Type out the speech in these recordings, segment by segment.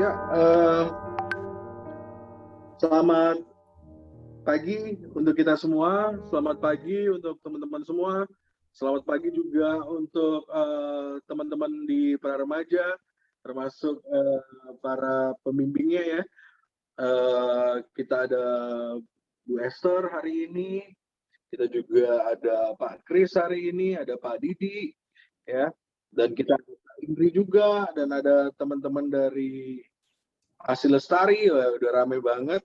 Ya, selamat pagi untuk kita semua. Selamat pagi untuk teman-teman semua. Selamat pagi juga untuk teman-teman di para remaja, termasuk para pembimbingnya ya. Kita ada Bu Esther hari ini. Kita juga ada Pak Kris hari ini, ada Pak Didi, ya. Dan kita ada Pak Indri juga, dan ada teman-teman dari Asih Lestari, udah rame banget.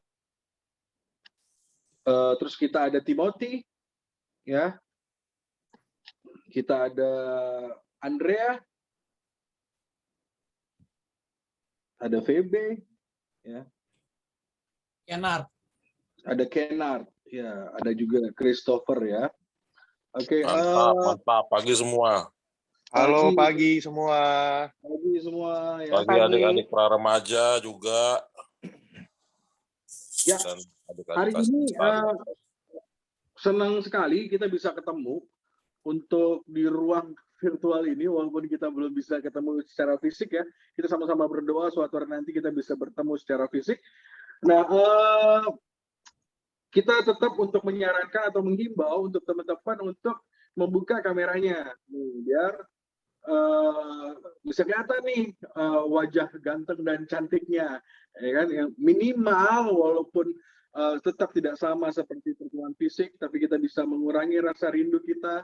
Terus kita ada Timothy, ya. Kita ada Andrea, ada Febe, ya. Kenard. Ada Kenard, ya. Ada juga Christopher, ya. Oke. Mantap. Pagi semua. Halo pagi semua. Pagi semua, ya. Pagi adik-adik pra remaja juga. Ya. Dan Hari ini senang sekali kita bisa ketemu untuk di ruang virtual ini, walaupun kita belum bisa ketemu secara fisik ya. Kita sama-sama berdoa suatu hari nanti kita bisa bertemu secara fisik. Nah, kita tetap untuk menyarankan atau menghimbau untuk teman-teman untuk membuka kameranya, biar bisa kelihatan nih wajah ganteng dan cantiknya, ya kan? Yang minimal walaupun tetap tidak sama seperti pertemuan fisik, tapi kita bisa mengurangi rasa rindu kita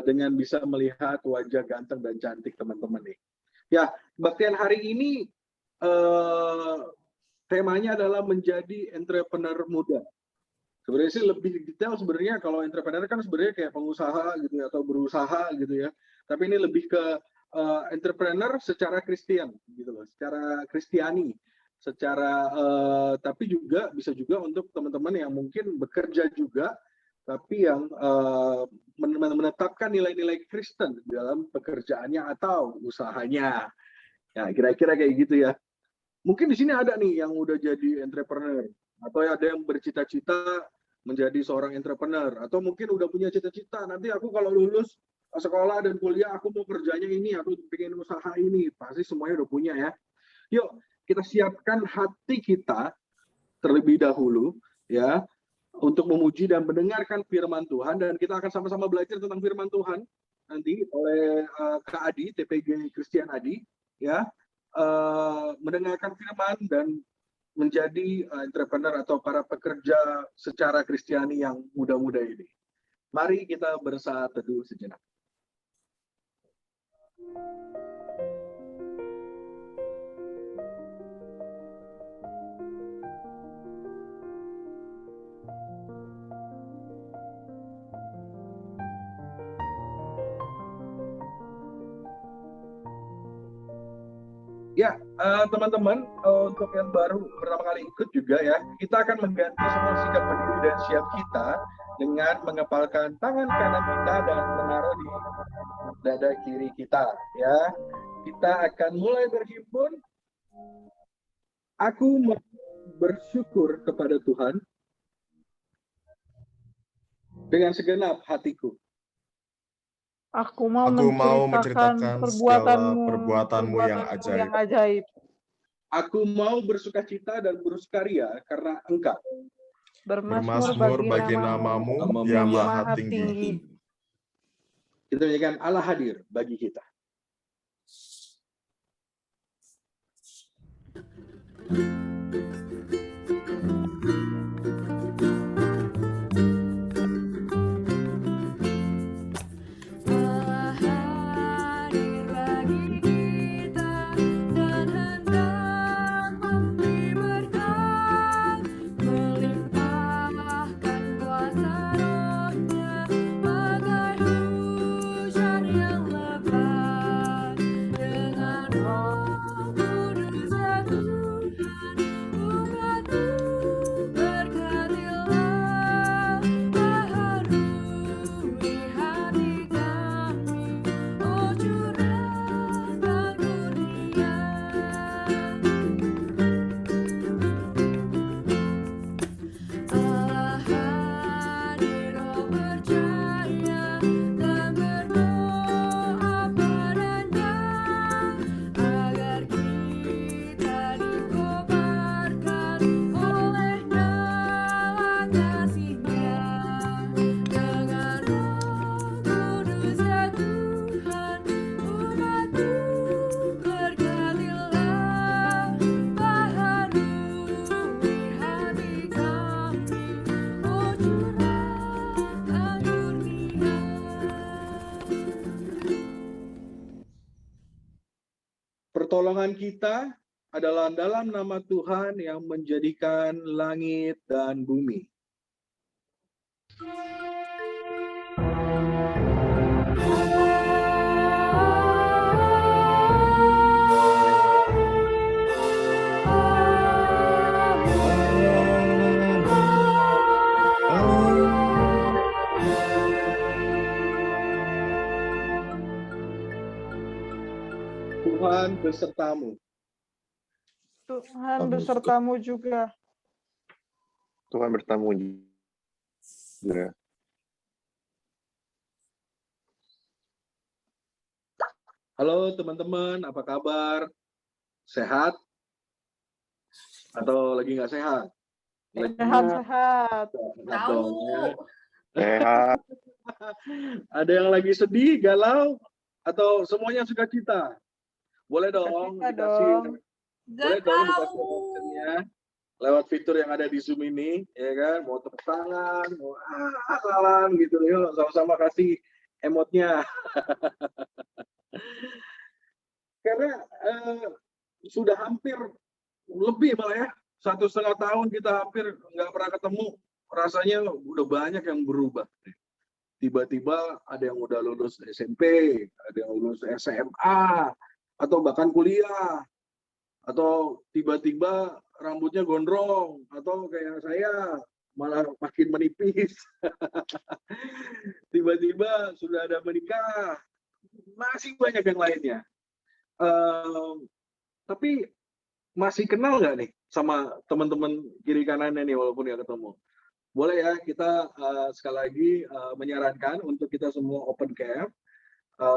dengan bisa melihat wajah ganteng dan cantik teman-teman nih. Ya, kebaktian hari ini temanya adalah menjadi entrepreneur muda. Sebenarnya sih lebih detail sebenarnya kalau entrepreneur kan sebenarnya kayak pengusaha gitu ya, atau berusaha gitu ya. Tapi ini lebih ke entrepreneur secara Kristen gitu loh, secara Kristiani, secara tapi juga bisa juga untuk teman-teman yang mungkin bekerja juga tapi yang menetapkan nilai-nilai Kristen dalam pekerjaannya atau usahanya. Ya, kira-kira kayak gitu ya. Mungkin di sini ada nih yang udah jadi entrepreneur, atau ada yang bercita-cita menjadi seorang entrepreneur, atau mungkin udah punya cita-cita, nanti aku kalau lulus sekolah dan kuliah aku mau kerjanya ini, aku pengen usaha ini. Pasti semuanya udah punya ya. Yuk kita siapkan hati kita terlebih dahulu ya, untuk memuji dan mendengarkan firman Tuhan, dan kita akan sama-sama belajar tentang firman Tuhan nanti oleh Kak Adi, TPG Christian Adi ya. Mendengarkan firman dan menjadi entrepreneur atau para pekerja secara Kristiani yang muda-muda ini. Mari kita bersaat teduh sejenak. Ya, teman-teman, untuk yang baru pertama kali ikut juga ya, kita akan mengganti semua sikap berdiri dan siap kita dengan mengepalkan tangan kanan kita dan menaruh di dada kiri kita ya. Kita akan mulai berhimpun. Aku bersyukur kepada Tuhan dengan segenap hatiku. Aku mau menceritakan perbuatanmu yang ajaib. Aku mau bersukacita dan bersukaria karena Engkau. Bermasmur bagi namamu yang maha tinggi. Kita menyanyikan Allah hadir bagi kita. Dengan Roh Kudus ya Tuhan. Pertolongan kita adalah dalam nama Tuhan yang menjadikan langit dan bumi. Tuhan besertamu. Tuhan besertamu juga. Tuhan bertamu juga. Halo teman-teman, apa kabar? Sehat? Atau lagi nggak sehat? Sehat-sehat. Tahu. Sehat. Ada yang lagi sedih, galau, atau semuanya sukacita? Boleh dong dikasih. Boleh dong dikasih optionnya lewat fitur yang ada di Zoom ini, ya kan? Mau tepuk tangan, mau salam gitu, yuk sama-sama kasih emotnya. Karena sudah hampir lebih malah ya 1,5 tahun kita hampir nggak pernah ketemu, rasanya udah banyak yang berubah. Tiba-tiba ada yang udah lulus SMP, ada yang lulus SMA, atau bahkan kuliah, atau tiba-tiba rambutnya gondrong, atau kayak saya malah makin menipis. Tiba-tiba sudah ada menikah, masih banyak yang lainnya. Tapi masih kenal nggak nih sama teman-teman kiri kanannya nih walaupun nggak ketemu? Boleh ya kita sekali lagi menyarankan untuk kita semua open cam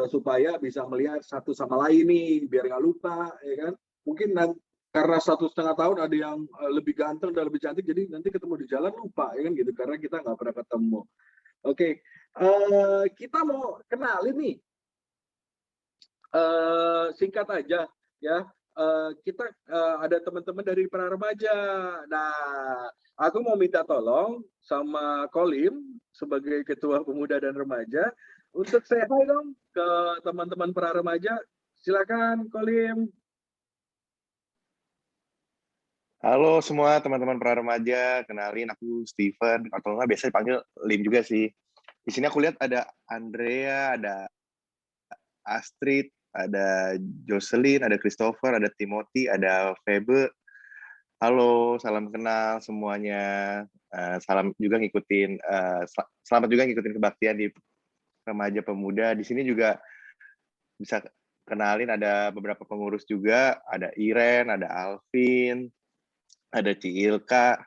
supaya bisa melihat satu sama lain nih biar nggak lupa, ya kan? Mungkin karena 1,5 tahun ada yang lebih ganteng dan lebih cantik, jadi nanti ketemu di jalan lupa, ya kan gitu? Karena kita nggak pernah ketemu. Oke, kita mau kenalin nih. Singkat aja ya, kita ada teman-teman dari para remaja. Nah, aku mau minta tolong sama Kolim sebagai ketua pemuda dan remaja untuk say hi dong ke teman-teman para remaja. Silakan Kolim. Halo semua teman-teman para remaja, kenalin aku Steven, atau nggak biasa dipanggil Lim juga sih. Di sini aku lihat ada Andrea, ada Astrid, ada Jocelyn, ada Christopher, ada Timothy, ada Febe. Halo, salam kenal semuanya. Salam juga ngikutin, selamat juga ngikutin kebaktian di remaja pemuda. Di sini juga bisa kenalin ada beberapa pengurus juga, ada Iren, ada Alvin, ada Ciilka,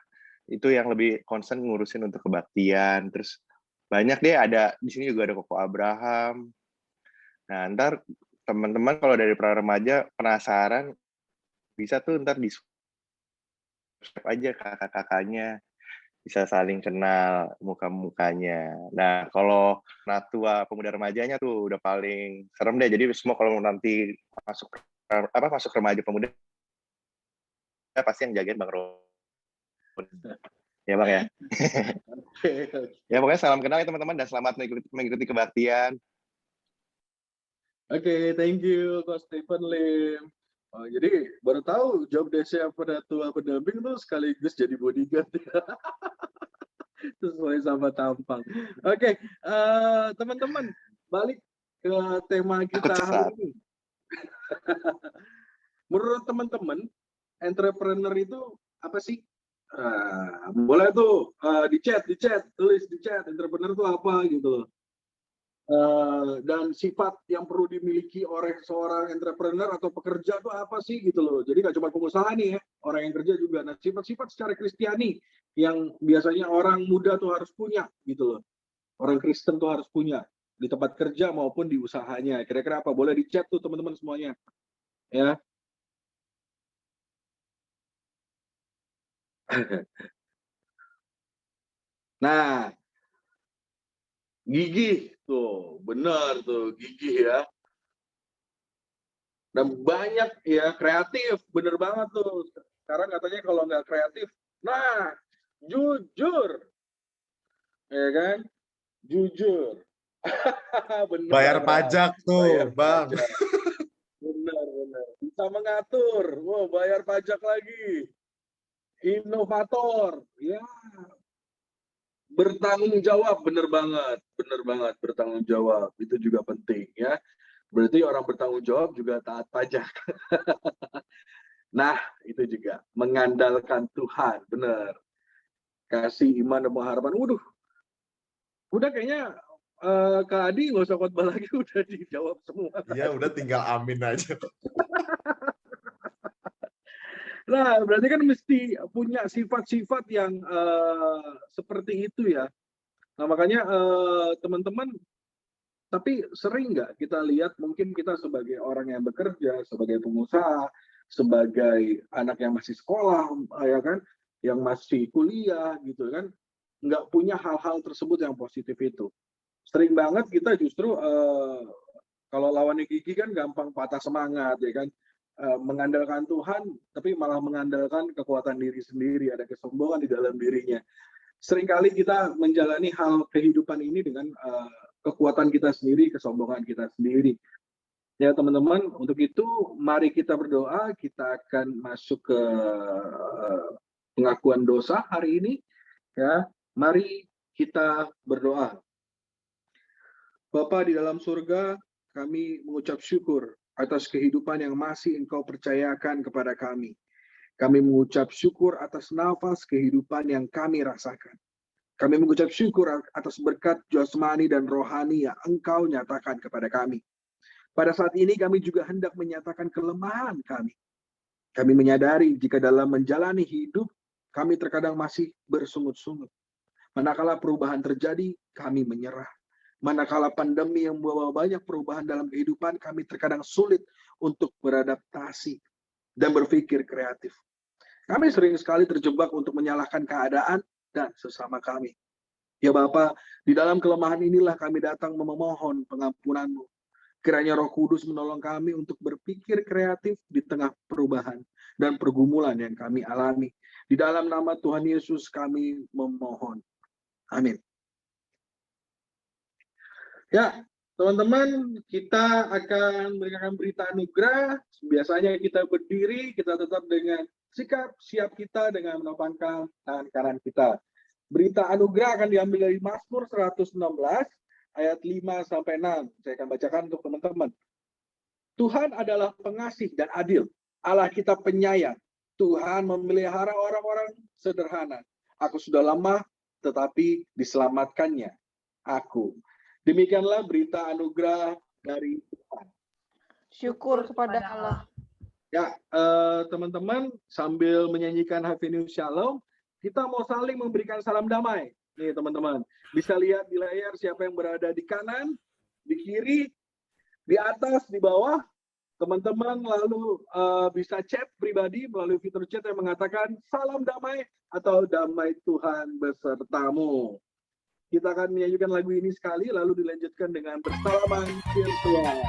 itu yang lebih concern ngurusin untuk kebaktian. Terus banyak deh, ada di sini juga ada Koko Abraham. Nah, ntar teman-teman kalau dari pra remaja penasaran, bisa tuh ntar di subscribe aja kakak-kakaknya, bisa saling kenal muka-mukanya. Nah, kalau Natua pemuda remajanya tuh udah paling serem deh. Jadi semua kalau nanti masuk remaja pemuda pasti yang jagain Bang Ron. Ya Bang ya. Ya pokoknya salam kenal ya teman-teman dan selamat mengikuti kebaktian. Oke, thank you Coach Stephen Lim. Jadi baru tahu job desk-nya Penatua pendamping tuh sekaligus jadi bodyguard. Sesuai sama tampang. Oke, teman-teman balik ke tema kita hari ini. Menurut teman-teman, entrepreneur itu apa sih? Boleh tuh di chat, tulis di chat, entrepreneur itu apa gitu loh. Dan sifat yang perlu dimiliki oleh seorang entrepreneur atau pekerja itu apa sih gitu loh. Jadi nggak cuma pengusaha nih ya, orang yang kerja juga. Nah, sifat-sifat secara Kristiani yang biasanya orang muda tuh harus punya gitu loh. Orang Kristen tuh harus punya di tempat kerja maupun di usahanya. Kira-kira apa? Boleh di chat tuh teman-teman semuanya. Ya. Nah, gigih tuh, benar tuh gigih ya. Dan banyak ya kreatif, bener banget tuh. Sekarang katanya kalau nggak kreatif, nah jujur, ya kan? Jujur. Benar, bayar pajak tuh, bayar Bang. Pajak. Benar. bisa mengatur, wow, bayar pajak lagi, inovator, ya, bertanggung jawab, bener banget, bertanggung jawab itu juga penting ya. Berarti orang bertanggung jawab juga taat pajak. Nah, itu juga mengandalkan Tuhan, bener. Kasih iman dan pengharapan. Waduh, udah kayaknya Kak Adi nggak usah khotbah lagi, udah dijawab semua. Iya, udah tinggal amin aja. Nah, berarti kan mesti punya sifat-sifat yang seperti itu ya. Nah, makanya teman-teman, tapi sering nggak kita lihat mungkin kita sebagai orang yang bekerja, sebagai pengusaha, sebagai anak yang masih sekolah, ya kan, yang masih kuliah gitu kan, nggak punya hal-hal tersebut yang positif itu. Sering banget kita justru kalau lawannya gigi kan gampang patah semangat, ya kan, mengandalkan Tuhan, tapi malah mengandalkan kekuatan diri sendiri, ada kesombongan di dalam dirinya. Seringkali kita menjalani hal kehidupan ini dengan kekuatan kita sendiri, kesombongan kita sendiri. Ya teman-teman, untuk itu mari kita berdoa, kita akan masuk ke pengakuan dosa hari ini. Ya, mari kita berdoa. Bapa di dalam surga, kami mengucap syukur atas kehidupan yang masih Engkau percayakan kepada kami. Kami mengucap syukur atas nafas kehidupan yang kami rasakan. Kami mengucap syukur atas berkat jasmani dan rohani yang Engkau nyatakan kepada kami. Pada saat ini kami juga hendak menyatakan kelemahan kami. Kami menyadari jika dalam menjalani hidup, kami terkadang masih bersungut-sungut. Manakala perubahan terjadi, kami menyerah. Manakala pandemi yang membawa banyak perubahan dalam kehidupan, kami terkadang sulit untuk beradaptasi dan berpikir kreatif. Kami sering sekali terjebak untuk menyalahkan keadaan dan sesama kami. Ya Bapa, di dalam kelemahan inilah kami datang memohon pengampunan-Mu. Kiranya Roh Kudus menolong kami untuk berpikir kreatif di tengah perubahan dan pergumulan yang kami alami. Di dalam nama Tuhan Yesus kami memohon. Amin. Ya, teman-teman, kita akan memberikan berita anugerah. Biasanya kita berdiri, kita tetap dengan sikap siap kita dengan menopangkan tangan kanan kita. Berita anugerah akan diambil dari Mazmur 116 ayat 5 sampai 6. Saya akan bacakan untuk teman-teman. Tuhan adalah pengasih dan adil. Allah kita penyayang. Tuhan memelihara orang-orang sederhana. Aku sudah lemah, tetapi diselamatkannya aku. Demikianlah berita anugerah dari Tuhan. Syukur kepada Allah. Ya, teman-teman, sambil menyanyikan Happy Shalom, kita mau saling memberikan salam damai. Nih, teman-teman, bisa lihat di layar siapa yang berada di kanan, di kiri, di atas, di bawah. Teman-teman lalu bisa chat pribadi melalui fitur chat yang mengatakan salam damai atau damai Tuhan besertamu. Kita akan menyanyikan lagu ini sekali, lalu dilanjutkan dengan bersalaman virtual.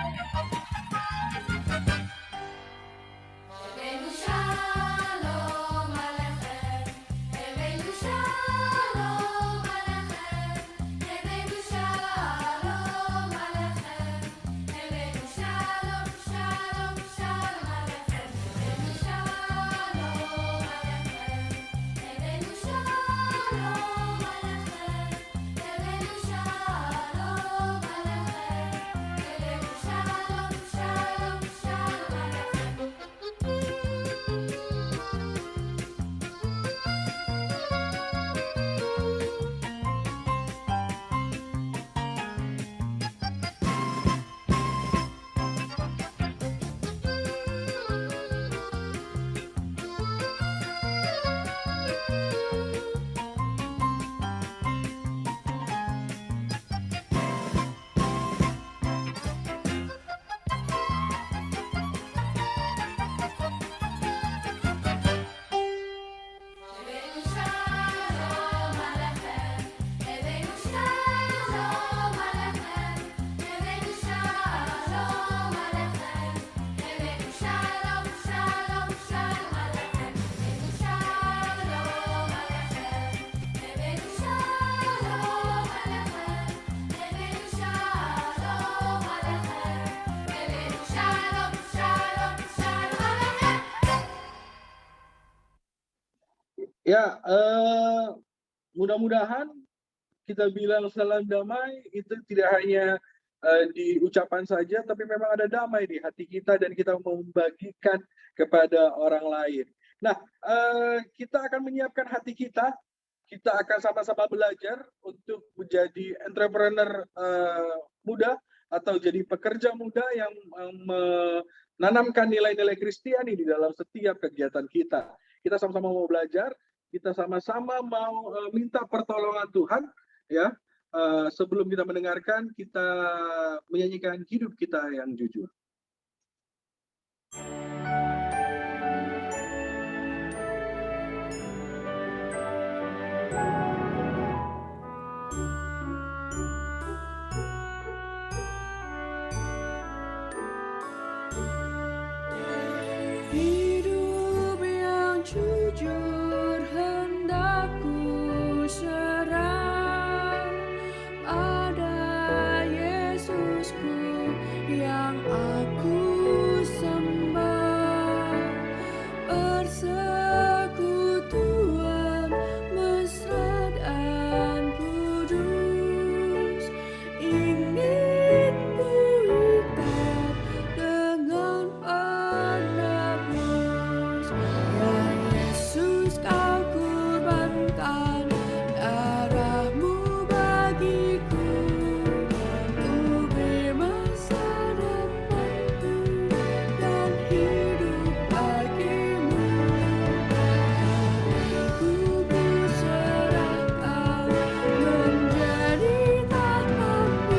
Ya, mudah-mudahan kita bilang salam damai itu tidak hanya di ucapan saja, tapi memang ada damai di hati kita dan kita mau membagikan kepada orang lain. Nah, kita akan menyiapkan hati kita. Kita akan sama-sama belajar untuk menjadi entrepreneur muda atau jadi pekerja muda yang menanamkan nilai-nilai Kristiani di dalam setiap kegiatan kita. Kita sama-sama mau belajar, kita sama-sama mau minta pertolongan Tuhan, ya. Sebelum kita mendengarkan, kita menyanyikan hidup kita yang jujur. Hidup yang jujur hendak ku serah pada Yesusku yang aku sembah. Persekutuan mesra dan kudus ingin ku ikat dengan penebus. Ya Yesus, kau kurbankan darahmu bagiku, ku beri masa depanku dan hidup bagimu. Hatiku ku serahkan menjadi tanganmu,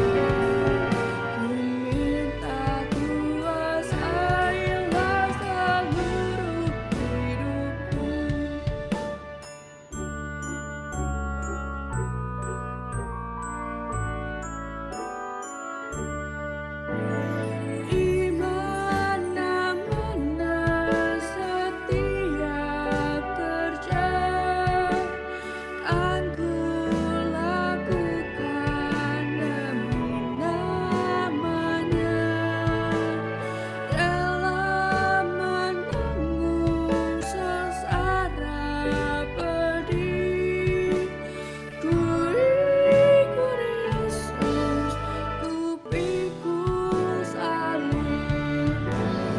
ku minta kuasailah seluruh hidupku. Di mana-mana setiap kerja kan ku lakukan demi namanya, rela menanggung sengsara pedih. Ku ikut Yesus, ku pikul salib.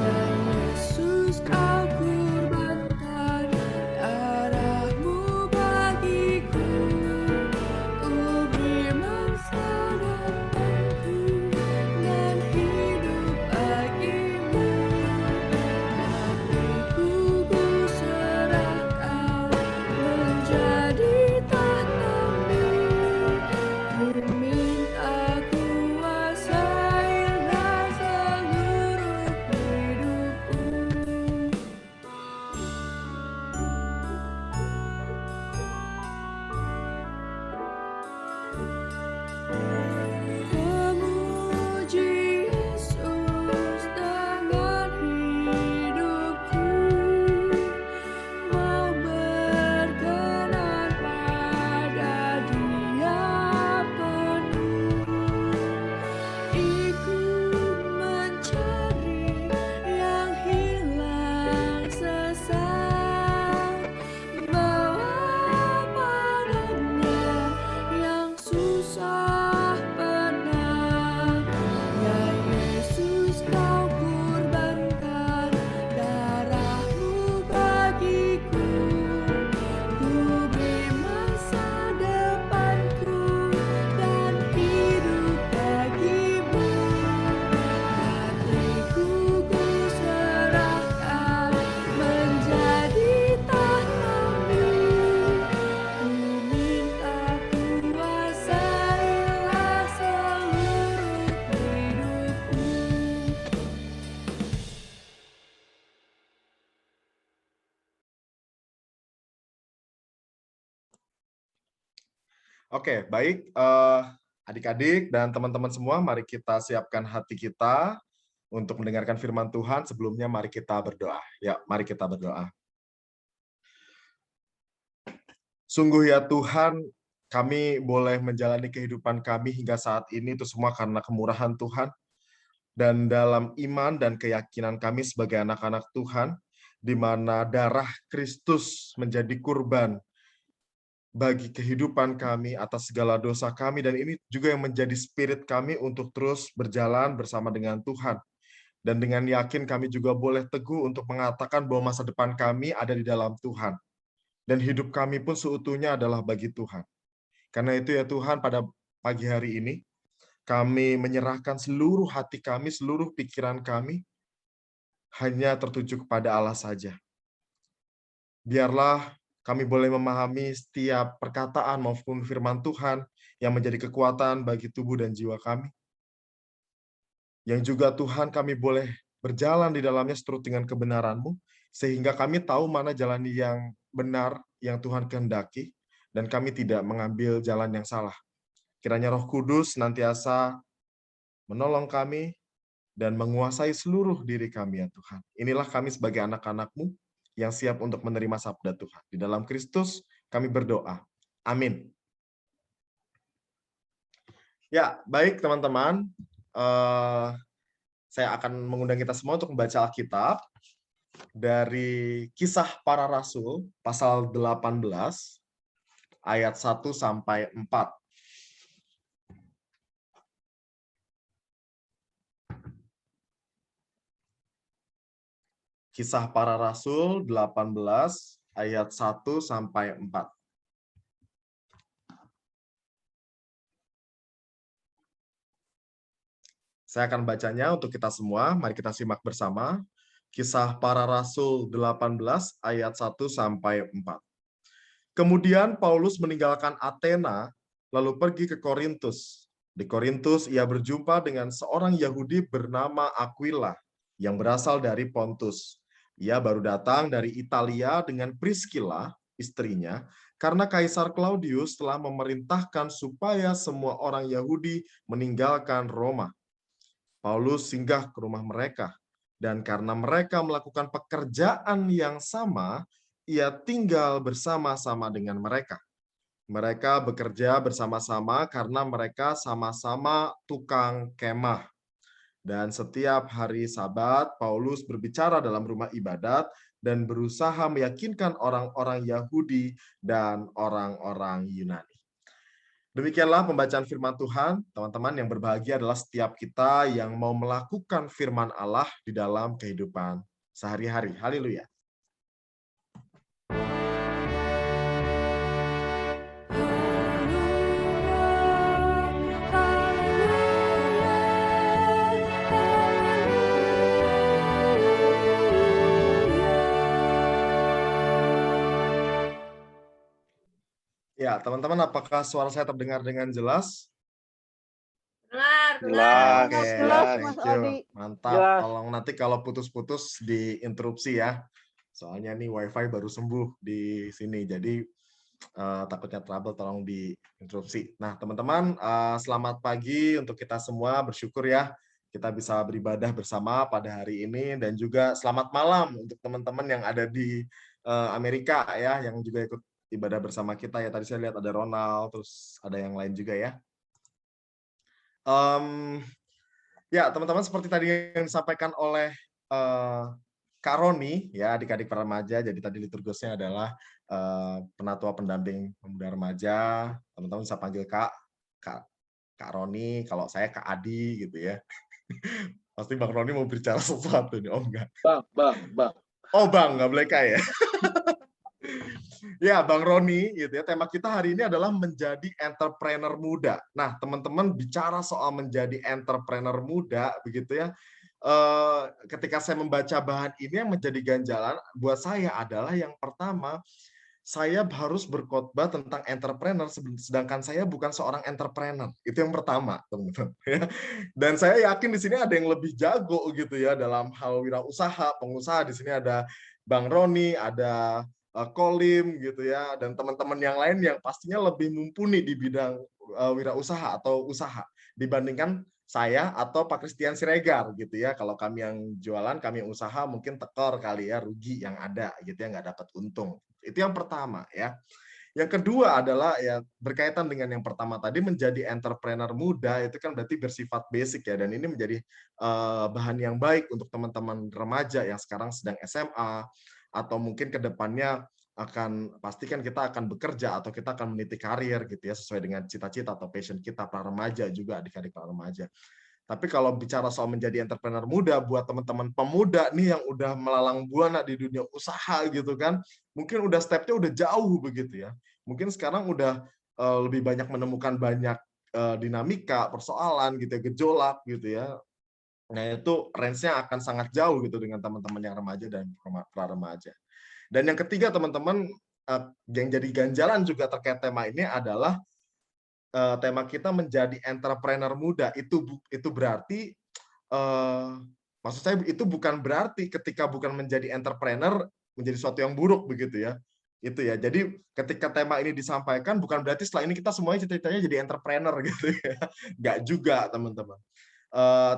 Ya Yesus, kau kurbankan darahmu bagiku, ku beri masa depanku dan hidup bagimu. Hatiku ku serahkan menjadi tanganmu, ku minta kuasailah seluruh hidupku. Memuji Yesus dengan hidupku, mau berkenan pada Dia penuh. Ikut mencari yang hilang sesat, bawa padanya yang susah penat. Ya Yesus, kau kurbankan darahmu bagiku, ku beri masa depanku dan hidup bagimu. Hatiku ku serahkan menjadi tanganmu, ku minta kuasailah seluruh hidupku. Oke, baik. Adik-adik dan teman-teman semua, mari kita siapkan hati kita untuk mendengarkan firman Tuhan. Sebelumnya mari kita berdoa. Ya, mari kita berdoa. Sungguh ya Tuhan, kami boleh menjalani kehidupan kami hingga saat ini itu semua karena kemurahan Tuhan. Dan dalam iman dan keyakinan kami sebagai anak-anak Tuhan, di mana darah Kristus menjadi kurban bagi kehidupan kami atas segala dosa kami, dan ini juga yang menjadi spirit kami untuk terus berjalan bersama dengan Tuhan. Dan dengan yakin kami juga boleh teguh untuk mengatakan bahwa masa depan kami ada di dalam Tuhan. Dan hidup kami pun seutuhnya adalah bagi Tuhan. Karena itu ya Tuhan, pada pagi hari ini, kami menyerahkan seluruh hati kami, seluruh pikiran kami, hanya tertuju kepada Allah saja. Biarlah kami boleh memahami setiap perkataan maupun firman Tuhan yang menjadi kekuatan bagi tubuh dan jiwa kami. Yang juga Tuhan kami boleh berjalan di dalamnya seturut dengan kebenaran-Mu, sehingga kami tahu mana jalan yang benar yang Tuhan kehendaki, dan kami tidak mengambil jalan yang salah. Kiranya Roh Kudus senantiasa menolong kami dan menguasai seluruh diri kami ya Tuhan. Inilah kami sebagai anak-anak-Mu yang siap untuk menerima sabda Tuhan. Di dalam Kristus kami berdoa. Amin. Ya, baik teman-teman. Saya akan mengundang kita semua untuk membaca Alkitab dari Kisah Para Rasul pasal 18 ayat 1 sampai 4. Kisah Para Rasul 18 ayat 1 sampai 4. Saya akan bacanya untuk kita semua. Mari kita simak bersama. Kisah Para Rasul 18 ayat 1 sampai 4. Kemudian Paulus meninggalkan Athena lalu pergi ke Korintus. Di Korintus ia berjumpa dengan seorang Yahudi bernama Aquila yang berasal dari Pontus. Ia baru datang dari Italia dengan Priscilla, istrinya, karena Kaisar Claudius telah memerintahkan supaya semua orang Yahudi meninggalkan Roma. Paulus singgah ke rumah mereka, dan karena mereka melakukan pekerjaan yang sama, ia tinggal bersama-sama dengan mereka. Mereka bekerja bersama-sama karena mereka sama-sama tukang kemah. Dan setiap hari Sabat, Paulus berbicara dalam rumah ibadat dan berusaha meyakinkan orang-orang Yahudi dan orang-orang Yunani. Demikianlah pembacaan firman Tuhan. Teman-teman yang berbahagia adalah setiap kita yang mau melakukan firman Allah di dalam kehidupan sehari-hari. Haleluya. Ya, teman-teman, apakah suara saya terdengar dengan jelas? Jelas, Oke, jelas, thank Mas you. Odi. Mantap. Jelas. Tolong nanti kalau putus-putus diinterupsi ya. Soalnya nih WiFi baru sembuh di sini, jadi takutnya trouble, tolong diinterupsi. Nah, teman-teman, selamat pagi untuk kita semua. Bersyukur ya kita bisa beribadah bersama pada hari ini, dan juga selamat malam untuk teman-teman yang ada di Amerika ya, yang juga ikut ibadah bersama kita ya. Tadi saya lihat ada Ronald, terus ada yang lain juga ya. Ya, teman-teman, seperti tadi yang disampaikan oleh Kak Roni, ya, adik-adik para remaja. Jadi tadi liturgusnya adalah penatua pendamping pemuda remaja. Teman-teman bisa panggil Kak Roni, kalau saya Kak Adi gitu ya. Pasti Bang Roni mau bicara sesuatu nih, oh enggak? Bang. Oh Bang, nggak boleh Kak ya. Ya, Bang Roni, gitu ya. Tema kita hari ini adalah menjadi entrepreneur muda. Nah, teman-teman bicara soal menjadi entrepreneur muda, begitu ya. Ketika saya membaca bahan ini, yang menjadi ganjalan buat saya adalah yang pertama, saya harus berkhotbah tentang entrepreneur, sedangkan saya bukan seorang entrepreneur. Itu yang pertama, teman-teman. Dan saya yakin di sini ada yang lebih jago gitu ya dalam hal wirausaha, pengusaha. Di sini ada Bang Roni, ada Kolim gitu ya, dan teman-teman yang lain yang pastinya lebih mumpuni di bidang wirausaha atau usaha dibandingkan saya atau Pak Christian Siregar gitu ya. Kalau kami yang jualan, kami yang usaha mungkin tekor kali ya, rugi yang ada gitu ya, nggak dapat untung. Itu yang pertama ya. Yang kedua adalah ya berkaitan dengan yang pertama tadi, menjadi entrepreneur muda itu kan berarti bersifat basic ya, dan ini menjadi bahan yang baik untuk teman-teman remaja yang sekarang sedang SMA atau mungkin ke depannya akan pastikan kita akan bekerja atau kita akan meniti karir gitu ya sesuai dengan cita-cita atau passion kita, para remaja juga, adik-adik para remaja. Tapi kalau bicara soal menjadi entrepreneur muda, buat teman-teman pemuda nih yang udah melalang buana di dunia usaha gitu kan, mungkin udah stepnya udah jauh begitu ya. Mungkin sekarang udah lebih banyak menemukan banyak dinamika, persoalan gitu ya, gejolak gitu ya. Nah itu range-nya akan sangat jauh gitu dengan teman-teman yang remaja dan pra remaja. Dan yang ketiga teman-teman, yang jadi ganjalan juga terkait tema ini adalah tema kita menjadi entrepreneur muda. Itu berarti maksud saya itu bukan berarti ketika bukan menjadi entrepreneur menjadi sesuatu yang buruk begitu ya. Itu ya. Jadi ketika tema ini disampaikan bukan berarti setelah ini kita semuanya cita-citanya jadi entrepreneur gitu ya. Nggak juga teman-teman.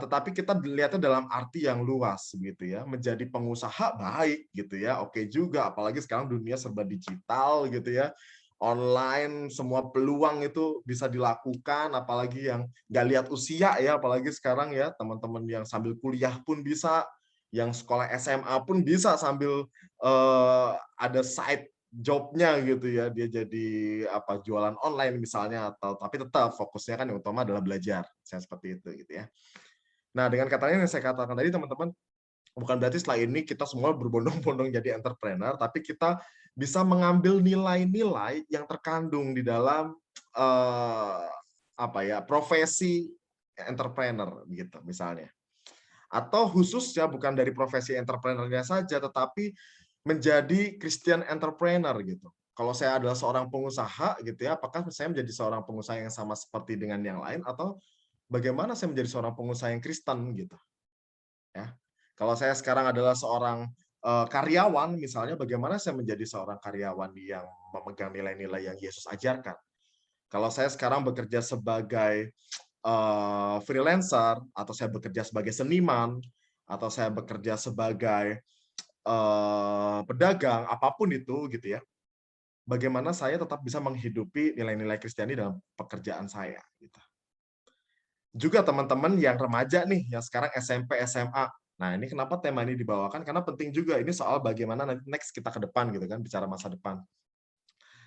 Tetapi kita lihatnya dalam arti yang luas gitu ya, menjadi pengusaha baik gitu ya, oke juga, apalagi sekarang dunia serba digital gitu ya, online, semua peluang itu bisa dilakukan, apalagi yang nggak lihat usia ya, apalagi sekarang ya teman-teman yang sambil kuliah pun bisa, yang sekolah SMA pun bisa sambil ada side jobnya gitu ya, dia jadi apa jualan online misalnya, atau tapi tetap fokusnya kan yang utama adalah belajar, saya seperti itu gitu ya. Nah dengan kata-kata yang saya katakan tadi teman-teman, bukan berarti setelah ini kita semua berbondong-bondong jadi entrepreneur, tapi kita bisa mengambil nilai-nilai yang terkandung di dalam apa ya profesi entrepreneur gitu misalnya. Atau khusus ya bukan dari profesi entrepreneurnya saja, tetapi menjadi Christian entrepreneur gitu. Kalau saya adalah seorang pengusaha gitu ya, apakah saya menjadi seorang pengusaha yang sama seperti dengan yang lain atau bagaimana saya menjadi seorang pengusaha yang Kristen gitu. Ya. Kalau saya sekarang adalah seorang karyawan misalnya, bagaimana saya menjadi seorang karyawan yang memegang nilai-nilai yang Yesus ajarkan. Kalau saya sekarang bekerja sebagai freelancer atau saya bekerja sebagai seniman atau saya bekerja sebagai pedagang, apapun itu gitu ya. Bagaimana saya tetap bisa menghidupi nilai-nilai Kristiani dalam pekerjaan saya gitu. Juga teman-teman yang remaja nih, yang sekarang SMP, SMA. Nah, ini kenapa tema ini dibawakan? Karena penting juga ini soal bagaimana nanti next kita ke depan gitu kan, bicara masa depan.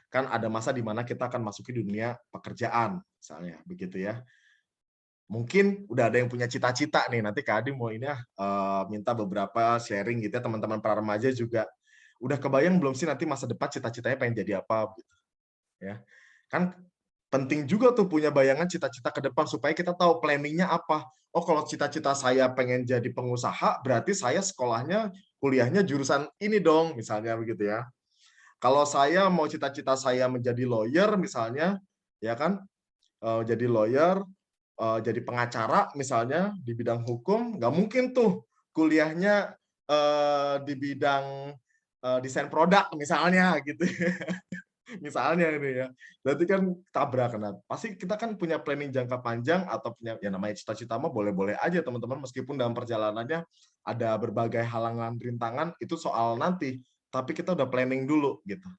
Kan ada masa di mana kita akan masuki dunia pekerjaan, misalnya begitu ya. Mungkin udah ada yang punya cita-cita nih, nanti Kak Adi mau ini minta beberapa sharing gitu ya, teman-teman para remaja juga. Udah kebayang belum sih nanti masa depan cita-citanya pengen jadi apa? Gitu. Ya, kan penting juga tuh punya bayangan cita-cita ke depan supaya kita tahu planningnya apa. Oh kalau cita-cita saya pengen jadi pengusaha, berarti saya sekolahnya, kuliahnya jurusan ini dong, misalnya begitu ya. Kalau saya mau cita-cita saya menjadi lawyer misalnya, ya kan, jadi lawyer, jadi pengacara misalnya di bidang hukum, nggak mungkin tuh kuliahnya di bidang desain produk misalnya gitu. Misalnya ini ya. Berarti kan tabrakan. Pasti kita kan punya planning jangka panjang atau punya ya namanya cita-cita mah boleh-boleh aja teman-teman meskipun dalam perjalanannya ada berbagai halangan rintangan itu soal nanti, tapi kita udah planning dulu gitu.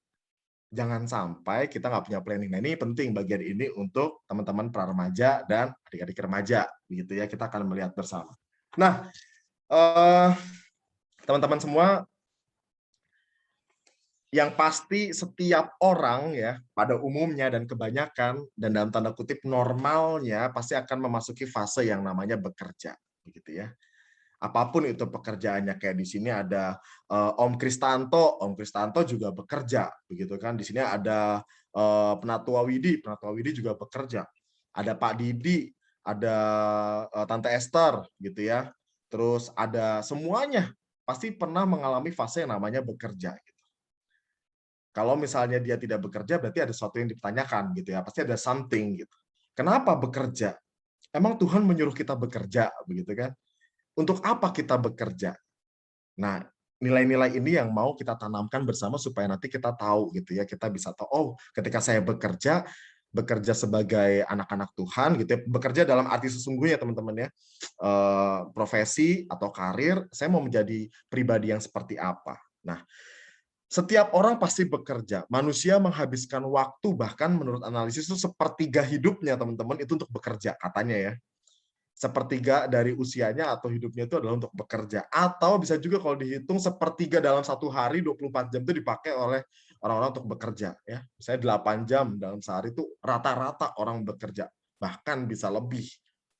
Jangan sampai kita nggak punya planning. Nah, ini penting bagian ini untuk teman-teman pra remaja dan adik-adik remaja, begitu ya. Kita akan melihat bersama. Nah, teman-teman semua, yang pasti setiap orang ya pada umumnya dan kebanyakan dan dalam tanda kutip normalnya pasti akan memasuki fase yang namanya bekerja, begitu ya. Apapun itu pekerjaannya, kayak di sini ada Om Kristanto juga bekerja, begitu kan. Di sini ada Penatua Widi juga bekerja. Ada Pak Didi, ada Tante Esther, gitu ya. Terus ada semuanya pasti pernah mengalami fase yang namanya bekerja. Gitu. Kalau misalnya dia tidak bekerja, berarti ada sesuatu yang dipertanyakan, gitu ya. Pasti ada something, gitu. Kenapa bekerja? Emang Tuhan menyuruh kita bekerja, begitu kan? Untuk apa kita bekerja? Nah, nilai-nilai ini yang mau kita tanamkan bersama supaya nanti kita tahu gitu ya, kita bisa tahu, oh, ketika saya bekerja sebagai anak-anak Tuhan gitu ya, bekerja dalam arti sesungguhnya teman-teman ya, profesi atau karir, saya mau menjadi pribadi yang seperti apa. Nah, Setiap orang pasti bekerja. Manusia menghabiskan waktu, bahkan menurut analisis itu sepertiga hidupnya, teman-teman, itu untuk bekerja, katanya ya. Sepertiga dari usianya atau hidupnya itu adalah untuk bekerja. Atau bisa juga kalau dihitung sepertiga dalam satu hari, 24 jam itu dipakai oleh orang-orang untuk bekerja. Ya. Misalnya 8 jam dalam sehari itu rata-rata orang bekerja. Bahkan bisa lebih.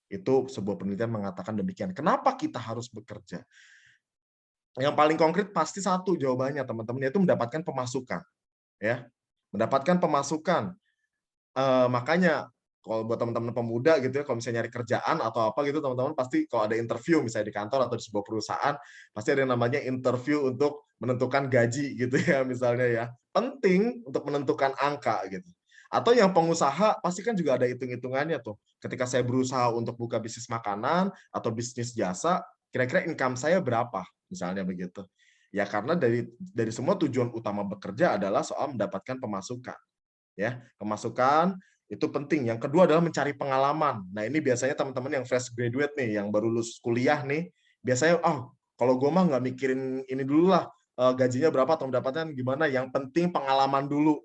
Itu sebuah penelitian mengatakan demikian. Kenapa kita harus bekerja? Yang paling konkret pasti satu jawabannya, teman-teman, yaitu mendapatkan pemasukan. Ya, mendapatkan pemasukan. Makanya kalau buat teman-teman pemuda gitu ya, kalau misalnya nyari kerjaan atau apa gitu, teman-teman pasti kalau ada interview misalnya di kantor atau di sebuah perusahaan, pasti ada yang namanya interview untuk menentukan gaji gitu ya, misalnya ya. Penting untuk menentukan angka gitu. Atau yang pengusaha pasti kan juga ada hitung-hitungannya tuh. Ketika saya berusaha untuk buka bisnis makanan atau bisnis jasa, kira-kira income saya berapa? Misalnya begitu. Ya karena dari semua tujuan utama bekerja adalah soal mendapatkan pemasukan. Ya, pemasukan itu penting. Yang kedua adalah mencari pengalaman. Nah, ini biasanya teman-teman yang fresh graduate nih, yang baru lulus kuliah nih, biasanya kalau gue mah nggak mikirin ini dulu lah, gajinya berapa atau mendapatkan gimana, yang penting pengalaman dulu.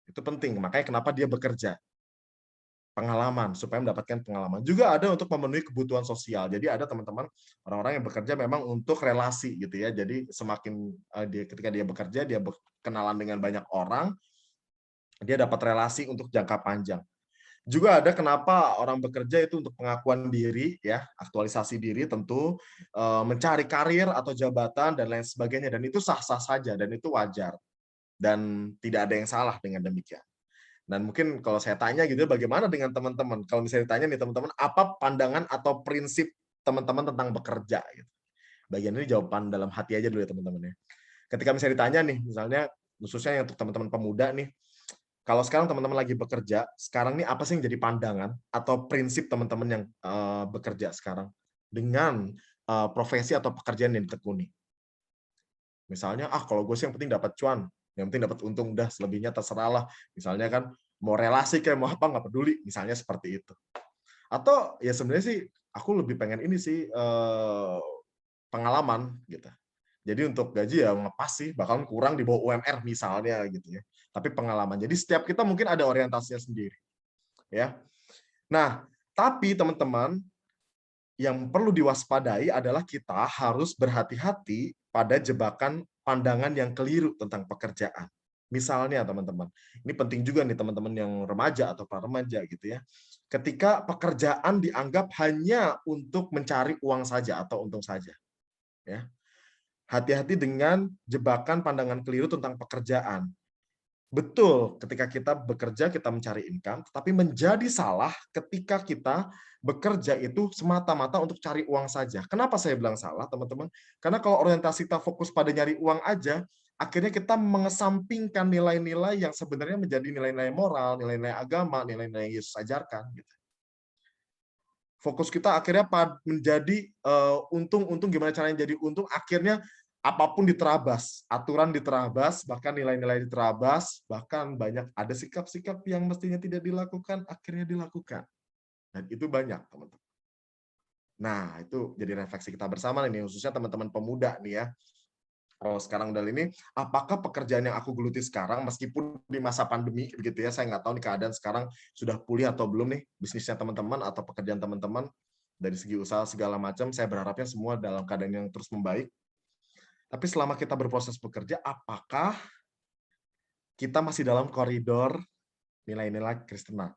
Itu penting. Makanya kenapa dia bekerja. Pengalaman, supaya mendapatkan pengalaman. Juga ada untuk memenuhi kebutuhan sosial. Jadi ada teman-teman orang-orang yang bekerja memang untuk relasi gitu ya. Jadi semakin ketika dia bekerja, dia berkenalan dengan banyak orang, dia dapat relasi untuk jangka panjang. Juga ada kenapa orang bekerja itu untuk pengakuan diri, ya, aktualisasi diri tentu, mencari karir atau jabatan dan lain sebagainya. Dan itu sah-sah saja dan itu wajar. Dan tidak ada yang salah dengan demikian. Dan mungkin kalau saya tanya gitu, bagaimana dengan teman-teman? Kalau misalnya ditanya nih teman-teman, apa pandangan atau prinsip teman-teman tentang bekerja? Gitu. Bagian ini jawaban dalam hati aja dulu ya teman-teman ya. Ketika misalnya ditanya nih, misalnya khususnya untuk teman-teman pemuda nih, kalau sekarang teman-teman lagi bekerja, sekarang nih apa sih yang jadi pandangan atau prinsip teman-teman yang bekerja sekarang dengan profesi atau pekerjaan yang ditekuni? Misalnya, kalau gue sih yang penting dapat cuan, yang penting dapat untung, udah selebihnya terserah lah. Misalnya kan, mau relasi kayak mau apa, nggak peduli, misalnya seperti itu. Atau ya sebenarnya sih, aku lebih pengen ini sih, pengalaman gitu. Jadi untuk gaji ya ngepas sih, bakalan kurang di bawah UMR misalnya gitu ya. Tapi pengalaman. Jadi setiap kita mungkin ada orientasinya sendiri. Ya. Nah, tapi teman-teman, yang perlu diwaspadai adalah kita harus berhati-hati pada jebakan pandangan yang keliru tentang pekerjaan. Misalnya teman-teman, ini penting juga nih teman-teman yang remaja atau para remaja gitu ya. Ketika pekerjaan dianggap hanya untuk mencari uang saja atau untung saja. Ya. Hati-hati dengan jebakan pandangan keliru tentang pekerjaan. Betul, ketika kita bekerja, kita mencari income, tetapi menjadi salah ketika kita bekerja itu semata-mata untuk cari uang saja. Kenapa saya bilang salah, teman-teman? Karena kalau orientasi kita fokus pada nyari uang aja, akhirnya kita mengesampingkan nilai-nilai yang sebenarnya menjadi nilai-nilai moral, nilai-nilai agama, nilai-nilai yang Yesus ajarkan. Gitu. Fokus kita akhirnya menjadi untung gimana caranya jadi untung, akhirnya apapun diterabas, aturan diterabas, bahkan nilai-nilai diterabas, bahkan banyak ada sikap-sikap yang mestinya tidak dilakukan, akhirnya dilakukan. Dan itu banyak, teman-teman. Nah, itu jadi refleksi kita bersama nih, khususnya teman-teman pemuda nih ya. Kalau sekarang udah ini, apakah pekerjaan yang aku geluti sekarang, meskipun di masa pandemi, begitu ya, saya nggak tahu nih keadaan sekarang sudah pulih atau belum nih, bisnisnya teman-teman atau pekerjaan teman-teman, dari segi usaha segala macam, saya berharapnya semua dalam keadaan yang terus membaik. Tapi selama kita berproses bekerja, apakah kita masih dalam koridor nilai-nilai Kristenan?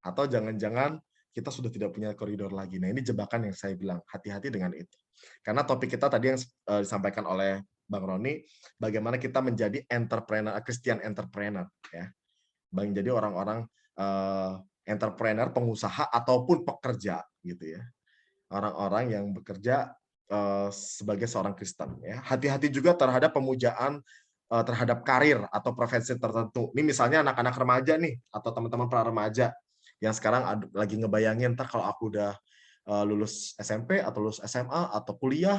Atau jangan-jangan kita sudah tidak punya koridor lagi. Nah, ini jebakan yang saya bilang, hati-hati dengan itu. Karena topik kita tadi yang disampaikan oleh Bang Roni, bagaimana kita menjadi entrepreneur, Christian entrepreneur. Ya. Jadi orang-orang entrepreneur, pengusaha, ataupun pekerja. Gitu ya. Orang-orang yang bekerja sebagai seorang Kristen. Ya. Hati-hati juga terhadap pemujaan terhadap karir atau profesi tertentu. Ini misalnya anak-anak remaja nih, atau teman-teman para remaja yang sekarang lagi ngebayangin, ntar kalau aku udah lulus SMP atau lulus SMA atau kuliah,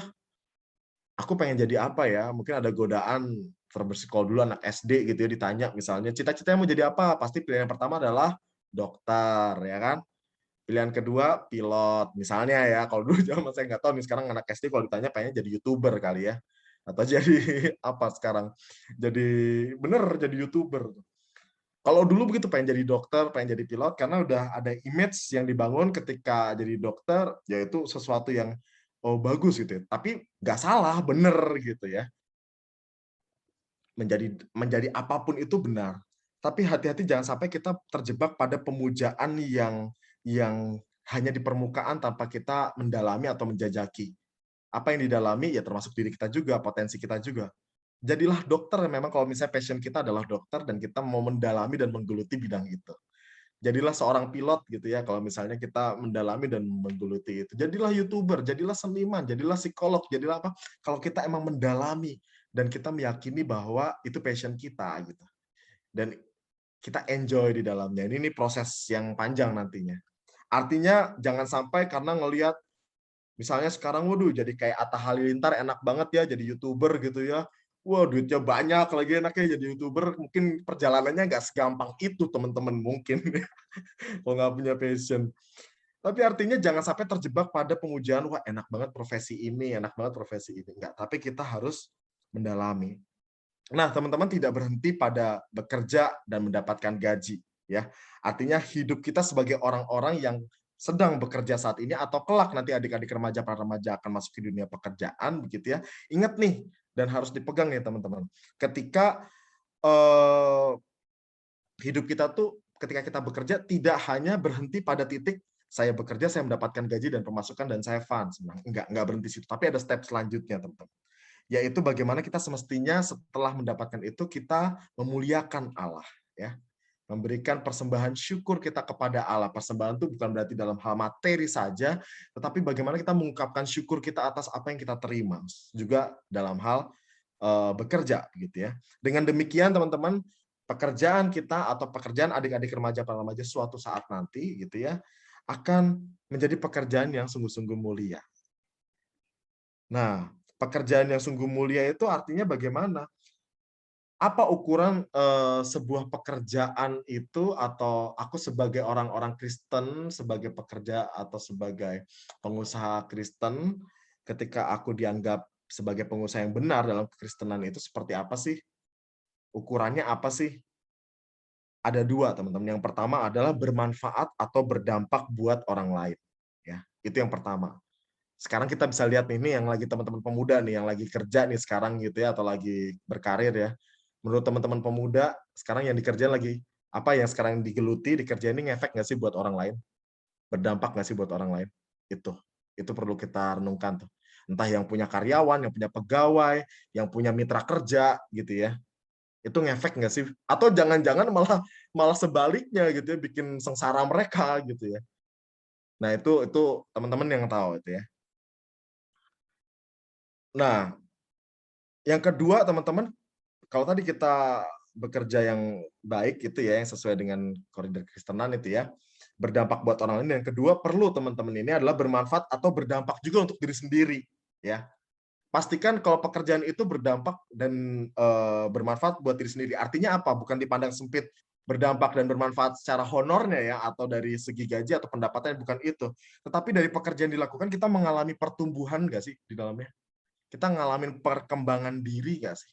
aku pengen jadi apa ya? Mungkin ada godaan terbersikol dulu anak SD gitu ya, ditanya misalnya, cita-citanya mau jadi apa? Pasti pilihan yang pertama adalah dokter, ya kan? Pilihan kedua, pilot. Misalnya ya, kalau dulu zaman saya nggak tahu nih, sekarang anak SD kalau ditanya pengen jadi YouTuber kali ya. atau jadi apa sekarang? Jadi jadi YouTuber. Kalau dulu begitu pengen jadi dokter, pengen jadi pilot karena udah ada image yang dibangun ketika jadi dokter, yaitu sesuatu yang bagus gitu ya. Tapi nggak salah, bener gitu ya. Menjadi apapun itu benar. Tapi hati-hati jangan sampai kita terjebak pada pemujaan yang hanya di permukaan tanpa kita mendalami atau menjajaki. Apa yang didalami ya termasuk diri kita juga, potensi kita juga. Jadilah dokter memang kalau misalnya passion kita adalah dokter dan kita mau mendalami dan menggeluti bidang itu. Jadilah seorang pilot gitu ya kalau misalnya kita mendalami dan menggeluti itu. Jadilah YouTuber, jadilah seniman, jadilah psikolog, jadilah apa kalau kita emang mendalami dan kita meyakini bahwa itu passion kita gitu. Dan kita enjoy di dalamnya. Ini proses yang panjang nantinya. Artinya jangan sampai karena ngelihat misalnya sekarang waduh jadi kayak Atta Halilintar enak banget ya jadi YouTuber gitu ya. Wah, duitnya banyak lagi enaknya jadi YouTuber, mungkin perjalanannya nggak segampang itu, teman-teman, mungkin. Kalau nggak punya passion. Tapi artinya jangan sampai terjebak pada pemujaan, wah enak banget profesi ini, enak banget profesi ini. Enggak, tapi kita harus mendalami. Nah, teman-teman tidak berhenti pada bekerja dan mendapatkan gaji. Ya, artinya hidup kita sebagai orang-orang yang sedang bekerja saat ini atau kelak nanti adik-adik remaja para remaja akan masuk ke dunia pekerjaan begitu ya. Ingat nih dan harus dipegang nih teman-teman. Ketika hidup kita tuh ketika kita bekerja tidak hanya berhenti pada titik saya bekerja, saya mendapatkan gaji dan pemasukan dan saya fun. Sebenarnya enggak berhenti situ, tapi ada step selanjutnya, teman-teman. Yaitu bagaimana kita semestinya setelah mendapatkan itu kita memuliakan Allah, ya. Memberikan persembahan syukur kita kepada Allah. Persembahan itu bukan berarti dalam hal materi saja, tetapi bagaimana kita mengungkapkan syukur kita atas apa yang kita terima, juga dalam hal bekerja, gitu ya. Dengan demikian, teman-teman, pekerjaan kita atau pekerjaan adik-adik remaja para remaja suatu saat nanti, gitu ya, akan menjadi pekerjaan yang sungguh-sungguh mulia. Nah, pekerjaan yang sungguh mulia itu artinya bagaimana? Apa ukuran sebuah pekerjaan itu atau aku sebagai orang-orang Kristen, sebagai pekerja atau sebagai pengusaha Kristen, ketika aku dianggap sebagai pengusaha yang benar dalam kekristenan itu seperti apa sih? Ukurannya apa sih? Ada dua, teman-teman. Yang pertama adalah bermanfaat atau berdampak buat orang lain. Ya, itu yang pertama. Sekarang kita bisa lihat nih yang lagi teman-teman pemuda nih, yang lagi kerja nih sekarang gitu ya, atau lagi berkarir ya. Menurut teman-teman pemuda, sekarang yang dikerjain lagi, apa yang sekarang digeluti, dikerjain ini ngefek nggak sih buat orang lain? Berdampak nggak sih buat orang lain? Itu perlu kita renungkan tuh. Entah yang punya karyawan, yang punya pegawai, yang punya mitra kerja gitu ya. Itu ngefek nggak sih? Atau jangan-jangan malah sebaliknya gitu ya, bikin sengsara mereka gitu ya. Nah, itu teman-teman yang tahu itu ya. Nah, yang kedua teman-teman, kalau tadi kita bekerja yang baik gitu ya, yang sesuai dengan koridor Kristenan itu ya, berdampak buat orang lain. Yang kedua perlu teman-teman ini adalah bermanfaat atau berdampak juga untuk diri sendiri ya. Pastikan kalau pekerjaan itu berdampak dan bermanfaat buat diri sendiri. Artinya apa? Bukan dipandang sempit berdampak dan bermanfaat secara honornya ya, atau dari segi gaji atau pendapatannya, bukan itu. Tetapi dari pekerjaan dilakukan kita mengalami pertumbuhan nggak sih di dalamnya? Kita ngalamin perkembangan diri nggak sih?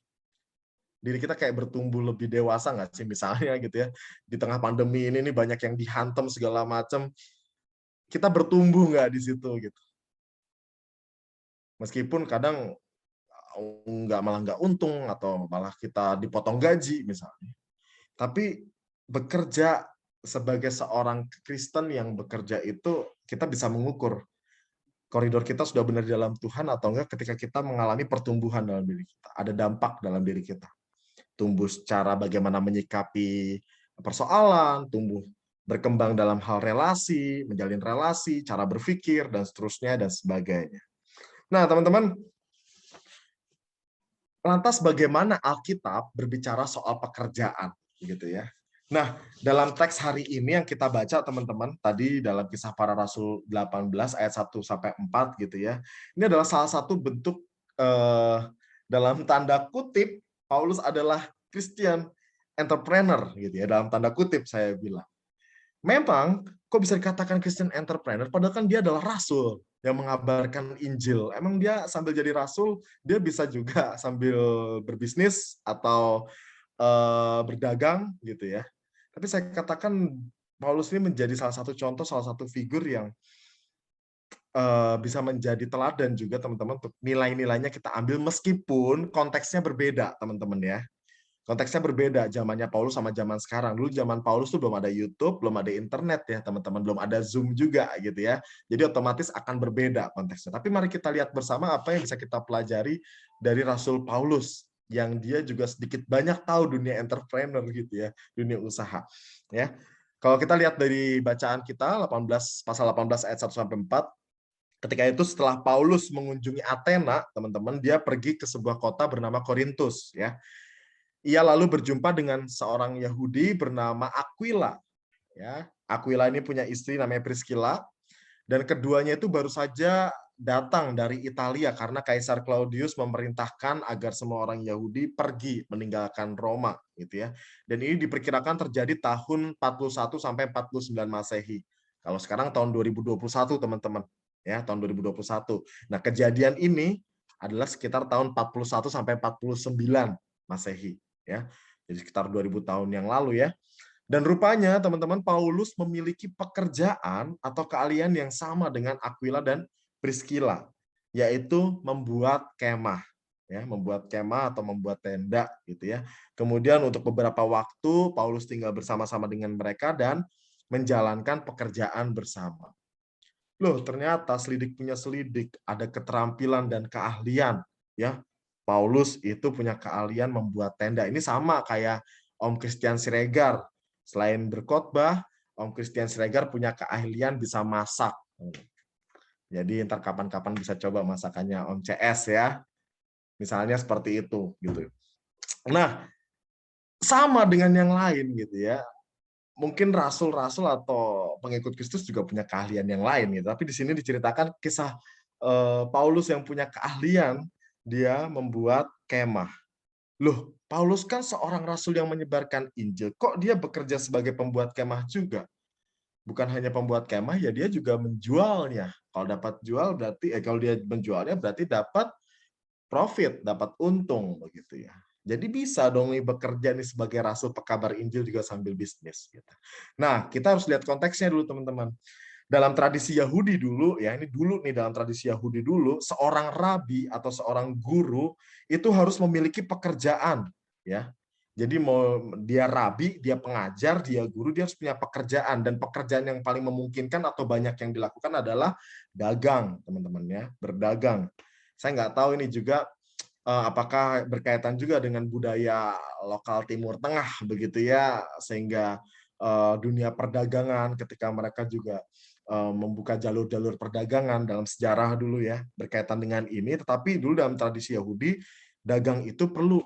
Diri kita kayak bertumbuh lebih dewasa nggak sih misalnya gitu ya. Di tengah pandemi ini banyak yang dihantam segala macam. Kita bertumbuh nggak di situ gitu. Meskipun kadang malah nggak untung atau malah kita dipotong gaji misalnya. Tapi bekerja sebagai seorang Kristen yang bekerja itu kita bisa mengukur koridor kita sudah benar di dalam Tuhan atau enggak ketika kita mengalami pertumbuhan dalam diri kita. Ada dampak dalam diri kita. Tumbuh secara bagaimana menyikapi persoalan, tumbuh berkembang dalam hal relasi, menjalin relasi, cara berpikir, dan seterusnya, dan sebagainya. Nah, teman-teman, lantas bagaimana Alkitab berbicara soal pekerjaan, gitu ya? Nah, dalam teks hari ini yang kita baca, teman-teman, tadi dalam Kisah Para Rasul 18 ayat 1-4 gitu ya. Ini adalah salah satu bentuk dalam tanda kutip Paulus adalah Christian entrepreneur gitu ya, dalam tanda kutip saya bilang. Memang kok bisa dikatakan Christian entrepreneur, padahal kan dia adalah rasul yang mengabarkan Injil. Emang dia sambil jadi rasul, dia bisa juga sambil berbisnis atau berdagang gitu ya. Tapi saya katakan Paulus ini menjadi salah satu contoh, salah satu figur yang bisa menjadi teladan juga teman-teman untuk nilai-nilainya kita ambil meskipun konteksnya berbeda teman-teman ya. Konteksnya berbeda zamannya Paulus sama zaman sekarang. Dulu zaman Paulus tuh belum ada YouTube, belum ada internet ya teman-teman, belum ada Zoom juga gitu ya. Jadi otomatis akan berbeda konteksnya. Tapi mari kita lihat bersama apa yang bisa kita pelajari dari Rasul Paulus yang dia juga sedikit banyak tahu dunia entrepreneur gitu ya, dunia usaha. Ya. Kalau kita lihat dari bacaan kita pasal 18 ayat 1 sampai 4, ketika itu setelah Paulus mengunjungi Athena, teman-teman, dia pergi ke sebuah kota bernama Korintus ya. Ia lalu berjumpa dengan seorang Yahudi bernama Aquila. Ya, Aquila ini punya istri namanya Priscilla, dan keduanya itu baru saja datang dari Italia karena Kaisar Claudius memerintahkan agar semua orang Yahudi pergi meninggalkan Roma, gitu ya. Dan ini diperkirakan terjadi tahun 41 sampai 49 Masehi. Kalau sekarang tahun 2021, teman-teman, ya, tahun 2021. Nah, kejadian ini adalah sekitar tahun 41 sampai 49 Masehi. Ya, jadi sekitar 2000 tahun yang lalu ya. Dan rupanya teman-teman Paulus memiliki pekerjaan atau keahlian yang sama dengan Aquila dan Priscilla, yaitu membuat kemah, ya, membuat kemah atau membuat tenda gitu ya. Kemudian untuk beberapa waktu Paulus tinggal bersama-sama dengan mereka dan menjalankan pekerjaan bersama. Loh, ternyata selidik punya selidik, ada keterampilan dan keahlian ya. Paulus itu punya keahlian membuat tenda. Ini sama kayak Om Christian Siregar. Selain berkhotbah, Om Christian Siregar punya keahlian bisa masak. Jadi ntar kapan-kapan bisa coba masakannya Om CS ya. Misalnya seperti itu gitu. Nah, sama dengan yang lain gitu ya. Mungkin rasul-rasul atau pengikut Kristus juga punya keahlian yang lain gitu. Tapi di sini diceritakan kisah Paulus yang punya keahlian, dia membuat kemah. Loh, Paulus kan seorang rasul yang menyebarkan Injil. Kok dia bekerja sebagai pembuat kemah juga? Bukan hanya pembuat kemah, ya dia juga menjualnya. Kalau dapat jual berarti kalau dia menjualnya berarti dapat profit, dapat untung begitu ya. Jadi bisa dong nih bekerja nih sebagai rasul pekabar Injil juga sambil bisnis gitu. Nah, kita harus lihat konteksnya dulu teman-teman. Dalam tradisi Yahudi dulu, ya ini dulu nih dalam tradisi Yahudi dulu, seorang rabi atau seorang guru itu harus memiliki pekerjaan, ya. Jadi mau dia rabi, dia pengajar, dia guru, dia harus punya pekerjaan, dan pekerjaan yang paling memungkinkan atau banyak yang dilakukan adalah dagang, teman-teman ya, berdagang. Saya nggak tahu ini juga apakah berkaitan juga dengan budaya lokal Timur Tengah begitu ya, sehingga dunia perdagangan ketika mereka juga membuka jalur-jalur perdagangan dalam sejarah dulu ya berkaitan dengan ini. Tetapi dulu dalam tradisi Yahudi dagang itu perlu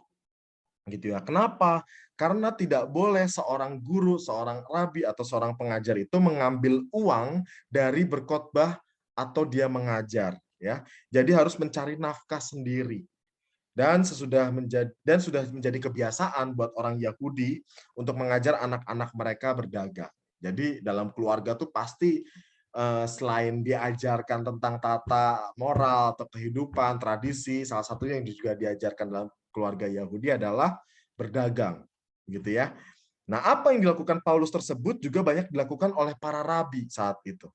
gitu ya. Kenapa? Karena tidak boleh seorang guru, seorang rabi atau seorang pengajar itu mengambil uang dari berkhotbah atau dia mengajar ya. Jadi harus mencari nafkah sendiri. Dan sudah menjadi kebiasaan buat orang Yahudi untuk mengajar anak-anak mereka berdagang. Jadi dalam keluarga tuh pasti selain diajarkan tentang tata moral atau kehidupan, tradisi, salah satunya yang juga diajarkan dalam keluarga Yahudi adalah berdagang, gitu ya. Nah, apa yang dilakukan Paulus tersebut juga banyak dilakukan oleh para rabi saat itu.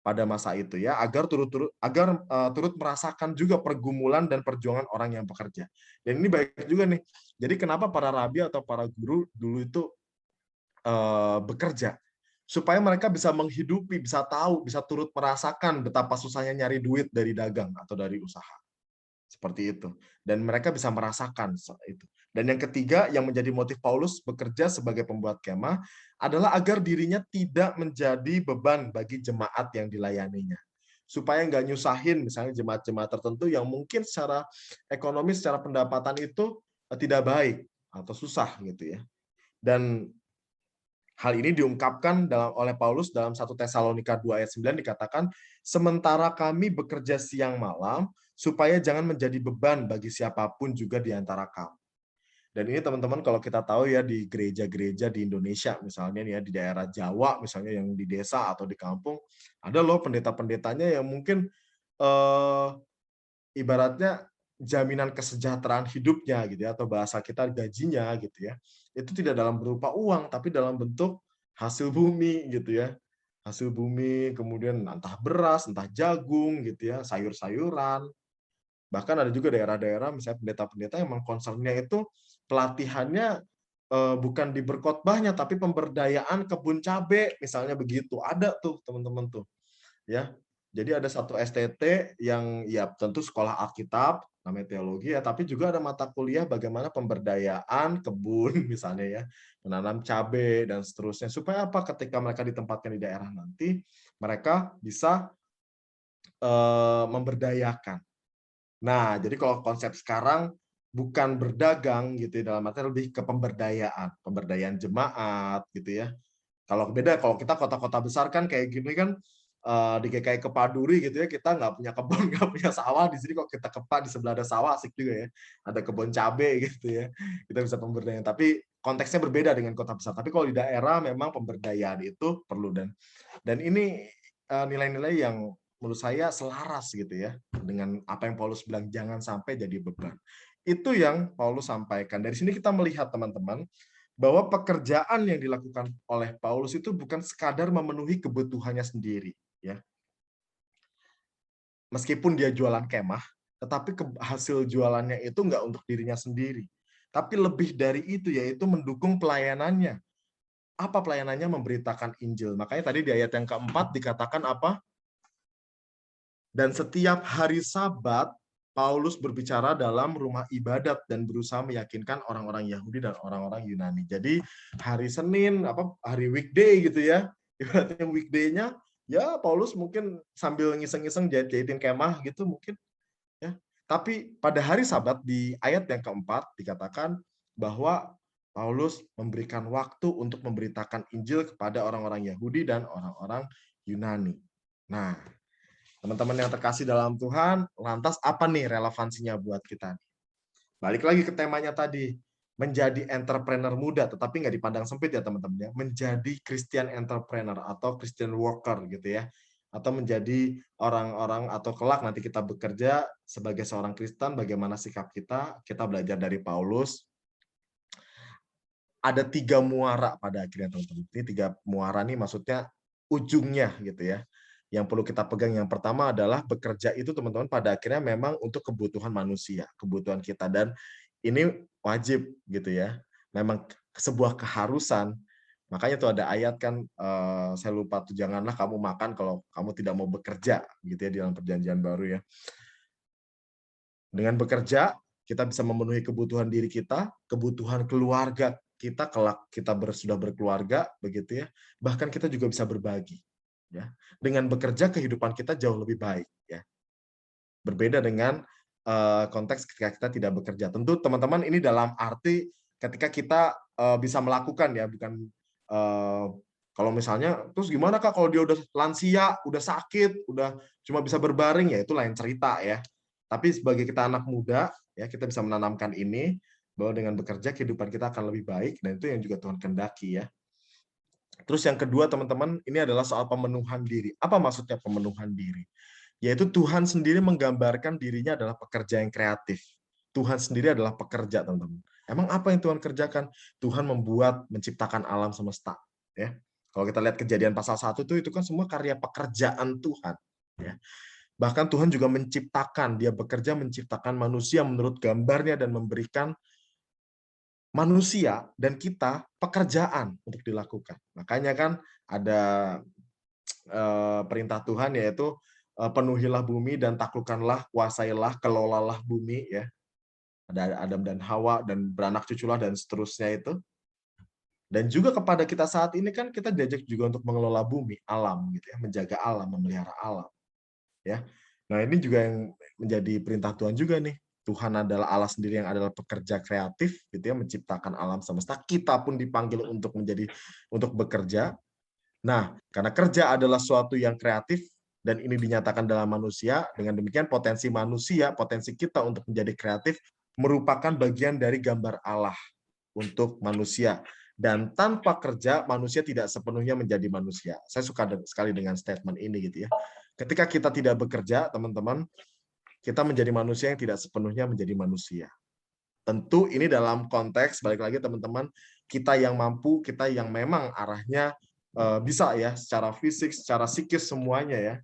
Pada masa itu ya, agar turut merasakan juga pergumulan dan perjuangan orang yang bekerja. Dan ini baik juga nih. Jadi kenapa para rabi atau para guru dulu itu bekerja? Supaya mereka bisa menghidupi, bisa tahu, bisa turut merasakan betapa susahnya nyari duit dari dagang atau dari usaha. Seperti itu. Dan mereka bisa merasakan itu. Dan yang ketiga yang menjadi motif Paulus bekerja sebagai pembuat kemah adalah agar dirinya tidak menjadi beban bagi jemaat yang dilayaninya. Supaya nggak nyusahin misalnya jemaat-jemaat tertentu yang mungkin secara ekonomi, secara pendapatan itu tidak baik atau susah gitu ya. Dan hal ini diungkapkan oleh Paulus dalam 1 Tesalonika 2 ayat 9 dikatakan, sementara kami bekerja siang malam, supaya jangan menjadi beban bagi siapapun juga di antara kamu. Dan ini teman-teman kalau kita tahu ya di gereja-gereja di Indonesia misalnya nih ya di daerah Jawa misalnya yang di desa atau di kampung ada loh pendeta-pendetanya yang mungkin ibaratnya jaminan kesejahteraan hidupnya gitu ya atau bahasa kita gajinya gitu ya. Itu tidak dalam berupa uang tapi dalam bentuk hasil bumi gitu ya. Hasil bumi kemudian entah beras, entah jagung gitu ya, sayur-sayuran. Bahkan ada juga daerah-daerah misalnya pendeta-pendeta yang memang concern-nya itu pelatihannya bukan di berkhotbahnya tapi pemberdayaan kebun cabe misalnya begitu. Ada tuh teman-teman tuh. Ya. Jadi ada satu STT yang ya tentu sekolah Alkitab namanya teologi ya, tapi juga ada mata kuliah bagaimana pemberdayaan kebun misalnya ya, menanam cabe dan seterusnya supaya apa ketika mereka ditempatkan di daerah nanti mereka bisa memberdayakan. Nah, jadi kalau konsep sekarang bukan berdagang gitu ya, dalam arti lebih ke pemberdayaan jemaat gitu ya. Kalau beda, kalau kita kota-kota besar kan kayak gini kan di kayak Kepaduri gitu ya, kita nggak punya kebun, nggak punya sawah. Di sini kok kita di sebelah ada sawah asik juga ya, ada kebun cabai gitu ya, kita bisa pemberdayaan. Tapi konteksnya berbeda dengan kota besar. Tapi kalau di daerah memang pemberdayaan itu perlu dan ini nilai-nilai yang menurut saya selaras gitu ya dengan apa yang Paulus bilang jangan sampai jadi beban. Itu yang Paulus sampaikan. Dari sini kita melihat teman-teman bahwa pekerjaan yang dilakukan oleh Paulus itu bukan sekadar memenuhi kebutuhannya sendiri ya. Meskipun dia jualan kemah, tetapi hasil jualannya itu enggak untuk dirinya sendiri. Tapi lebih dari itu yaitu mendukung pelayanannya. Apa pelayanannya? Memberitakan Injil. Makanya tadi di ayat yang keempat dikatakan apa? Dan setiap hari Sabat, Paulus berbicara dalam rumah ibadat dan berusaha meyakinkan orang-orang Yahudi dan orang-orang Yunani. Jadi hari Senin, hari weekday gitu ya, ibaratnya weekday-nya, ya Paulus mungkin sambil ngiseng-ngiseng jahitin kemah gitu mungkin. Ya. Tapi pada hari Sabat di ayat yang keempat dikatakan bahwa Paulus memberikan waktu untuk memberitakan Injil kepada orang-orang Yahudi dan orang-orang Yunani. Nah, teman-teman yang terkasih dalam Tuhan, lantas apa nih relevansinya buat kita? Balik lagi ke temanya tadi, menjadi entrepreneur muda, tetapi nggak dipandang sempit ya teman-teman ya, menjadi Christian entrepreneur atau Christian worker gitu ya, atau menjadi orang-orang atau kelak nanti kita bekerja sebagai seorang Kristen, bagaimana sikap kita belajar dari Paulus. Ada 3 muara pada akhirnya teman-teman. Ini 3 muara nih maksudnya ujungnya gitu ya. Yang perlu kita pegang yang pertama adalah bekerja itu teman-teman pada akhirnya memang untuk kebutuhan manusia, kebutuhan kita dan ini wajib gitu ya. Memang sebuah keharusan. Makanya tuh ada ayat kan saya lupa tuh janganlah kamu makan kalau kamu tidak mau bekerja gitu ya di dalam perjanjian baru ya. Dengan bekerja kita bisa memenuhi kebutuhan diri kita, kebutuhan keluarga kita kelak kita sudah berkeluarga begitu ya. Bahkan kita juga bisa berbagi. Ya, dengan bekerja kehidupan kita jauh lebih baik ya. Berbeda dengan konteks ketika kita tidak bekerja. Tentu teman-teman ini dalam arti ketika kita bisa melakukan ya, bukan kalau misalnya terus gimana Kak kalau dia udah lansia, udah sakit, udah cuma bisa berbaring ya itu lain cerita ya. Tapi sebagai kita anak muda ya kita bisa menanamkan ini bahwa dengan bekerja kehidupan kita akan lebih baik dan itu yang juga Tuhan kehendaki ya. Terus yang kedua teman-teman, ini adalah soal pemenuhan diri. Apa maksudnya pemenuhan diri? Yaitu Tuhan sendiri menggambarkan dirinya adalah pekerja yang kreatif. Tuhan sendiri adalah pekerja, teman-teman. Emang apa yang Tuhan kerjakan? Tuhan menciptakan alam semesta. Ya. Kalau kita lihat Kejadian pasal 1 itu kan semua karya pekerjaan Tuhan. Ya. Bahkan Tuhan juga dia bekerja menciptakan manusia menurut gambarnya dan memberikan manusia dan kita pekerjaan untuk dilakukan. Makanya kan ada perintah Tuhan yaitu penuhilah bumi dan taklukkanlah, kuasailah, kelolalah bumi ya. Ada Adam dan Hawa dan beranak cuculah dan seterusnya itu. Dan juga kepada kita saat ini kan kita diajak juga untuk mengelola bumi, alam gitu ya, menjaga alam, memelihara alam. Ya. Nah, ini juga yang menjadi perintah Tuhan juga nih. Tuhan adalah Allah sendiri yang adalah pekerja kreatif gitu ya, menciptakan alam semesta. Kita pun dipanggil untuk bekerja. Nah, karena kerja adalah suatu yang kreatif dan ini dinyatakan dalam manusia, dengan demikian potensi manusia, potensi kita untuk menjadi kreatif merupakan bagian dari gambar Allah untuk manusia. Dan tanpa kerja, manusia tidak sepenuhnya menjadi manusia. Saya suka sekali dengan statement ini gitu ya. Ketika kita tidak bekerja, teman-teman, kita menjadi manusia yang tidak sepenuhnya menjadi manusia. Tentu ini dalam konteks, balik lagi teman-teman, kita yang mampu, kita yang memang arahnya bisa ya, secara fisik, secara psikis semuanya ya.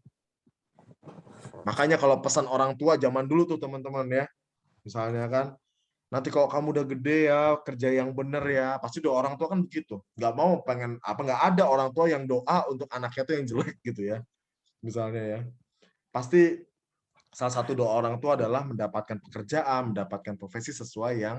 Makanya kalau pesan orang tua zaman dulu tuh teman-teman ya, misalnya kan, nanti kalau kamu udah gede ya, kerja yang bener ya, pasti doa orang tua kan begitu. Nggak mau pengen, nggak ada orang tua yang doa untuk anaknya tuh yang jelek gitu ya. Misalnya ya. Pasti salah satu doa orang tua adalah mendapatkan pekerjaan, mendapatkan profesi sesuai yang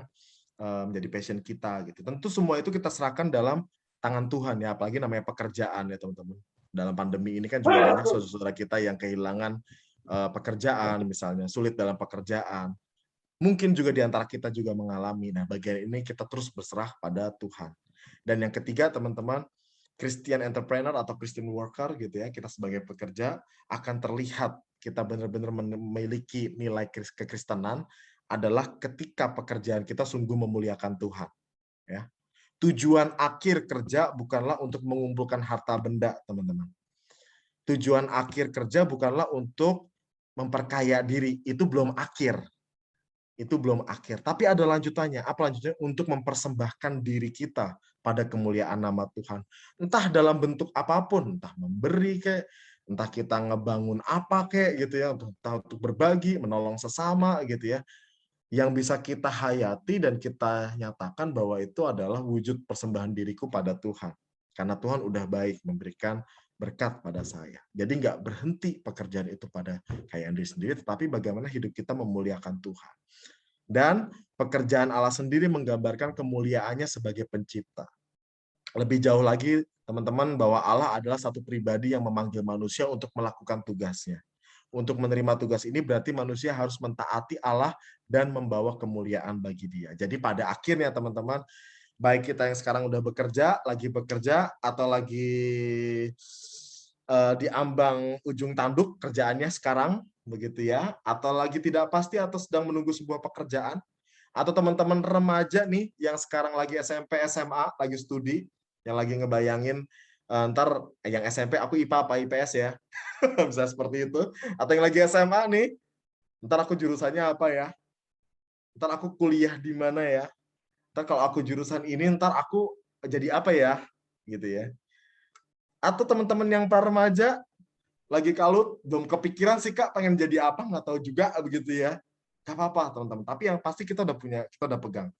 menjadi passion kita gitu. Tentu semua itu kita serahkan dalam tangan Tuhan ya, apalagi namanya pekerjaan ya teman-teman. Dalam pandemi ini kan juga banyak saudara-saudara kita yang kehilangan pekerjaan misalnya, sulit dalam pekerjaan. Mungkin juga di antara kita juga mengalami. Nah, bagian ini kita terus berserah pada Tuhan. Dan yang ketiga, teman-teman, Christian entrepreneur atau Christian worker gitu ya, kita sebagai pekerja akan terlihat kita benar-benar memiliki nilai kekristenan adalah ketika pekerjaan kita sungguh memuliakan Tuhan. Ya. Tujuan akhir kerja bukanlah untuk mengumpulkan harta benda, teman-teman. Tujuan akhir kerja bukanlah untuk memperkaya diri, itu belum akhir. Itu belum akhir, tapi ada lanjutannya. Apa lanjutannya? Untuk mempersembahkan diri kita pada kemuliaan nama Tuhan. Entah dalam bentuk apapun, entah memberi kayak, entah kita ngebangun apa kayak gitu ya, entah untuk berbagi, menolong sesama gitu ya. Yang bisa kita hayati dan kita nyatakan bahwa itu adalah wujud persembahan diriku pada Tuhan. Karena Tuhan udah baik memberikan berkat pada saya. Jadi nggak berhenti pekerjaan itu pada kayak diri sendiri, tetapi bagaimana hidup kita memuliakan Tuhan. Dan pekerjaan Allah sendiri menggambarkan kemuliaannya sebagai pencipta. Lebih jauh lagi, teman-teman, bahwa Allah adalah satu pribadi yang memanggil manusia untuk melakukan tugasnya. Untuk menerima tugas ini berarti manusia harus mentaati Allah dan membawa kemuliaan bagi Dia. Jadi pada akhirnya, teman-teman, baik kita yang sekarang udah bekerja, atau lagi di ambang ujung tanduk kerjaannya sekarang, begitu ya, atau lagi tidak pasti atau sedang menunggu sebuah pekerjaan, atau teman-teman remaja nih yang sekarang lagi SMP, SMA, lagi studi, yang lagi ngebayangin ntar yang SMP aku IPA apa IPS ya, bisa seperti itu, atau yang lagi SMA nih, ntar aku jurusannya apa ya, ntar aku kuliah di mana ya, ntar kalau aku jurusan ini ntar aku jadi apa ya, gitu ya. Atau teman-teman yang para remaja lagi kalut, belum kepikiran sih Kak pengen jadi apa, nggak tahu juga begitu ya. Gak apa-apa teman-teman, tapi yang pasti kita udah pegang.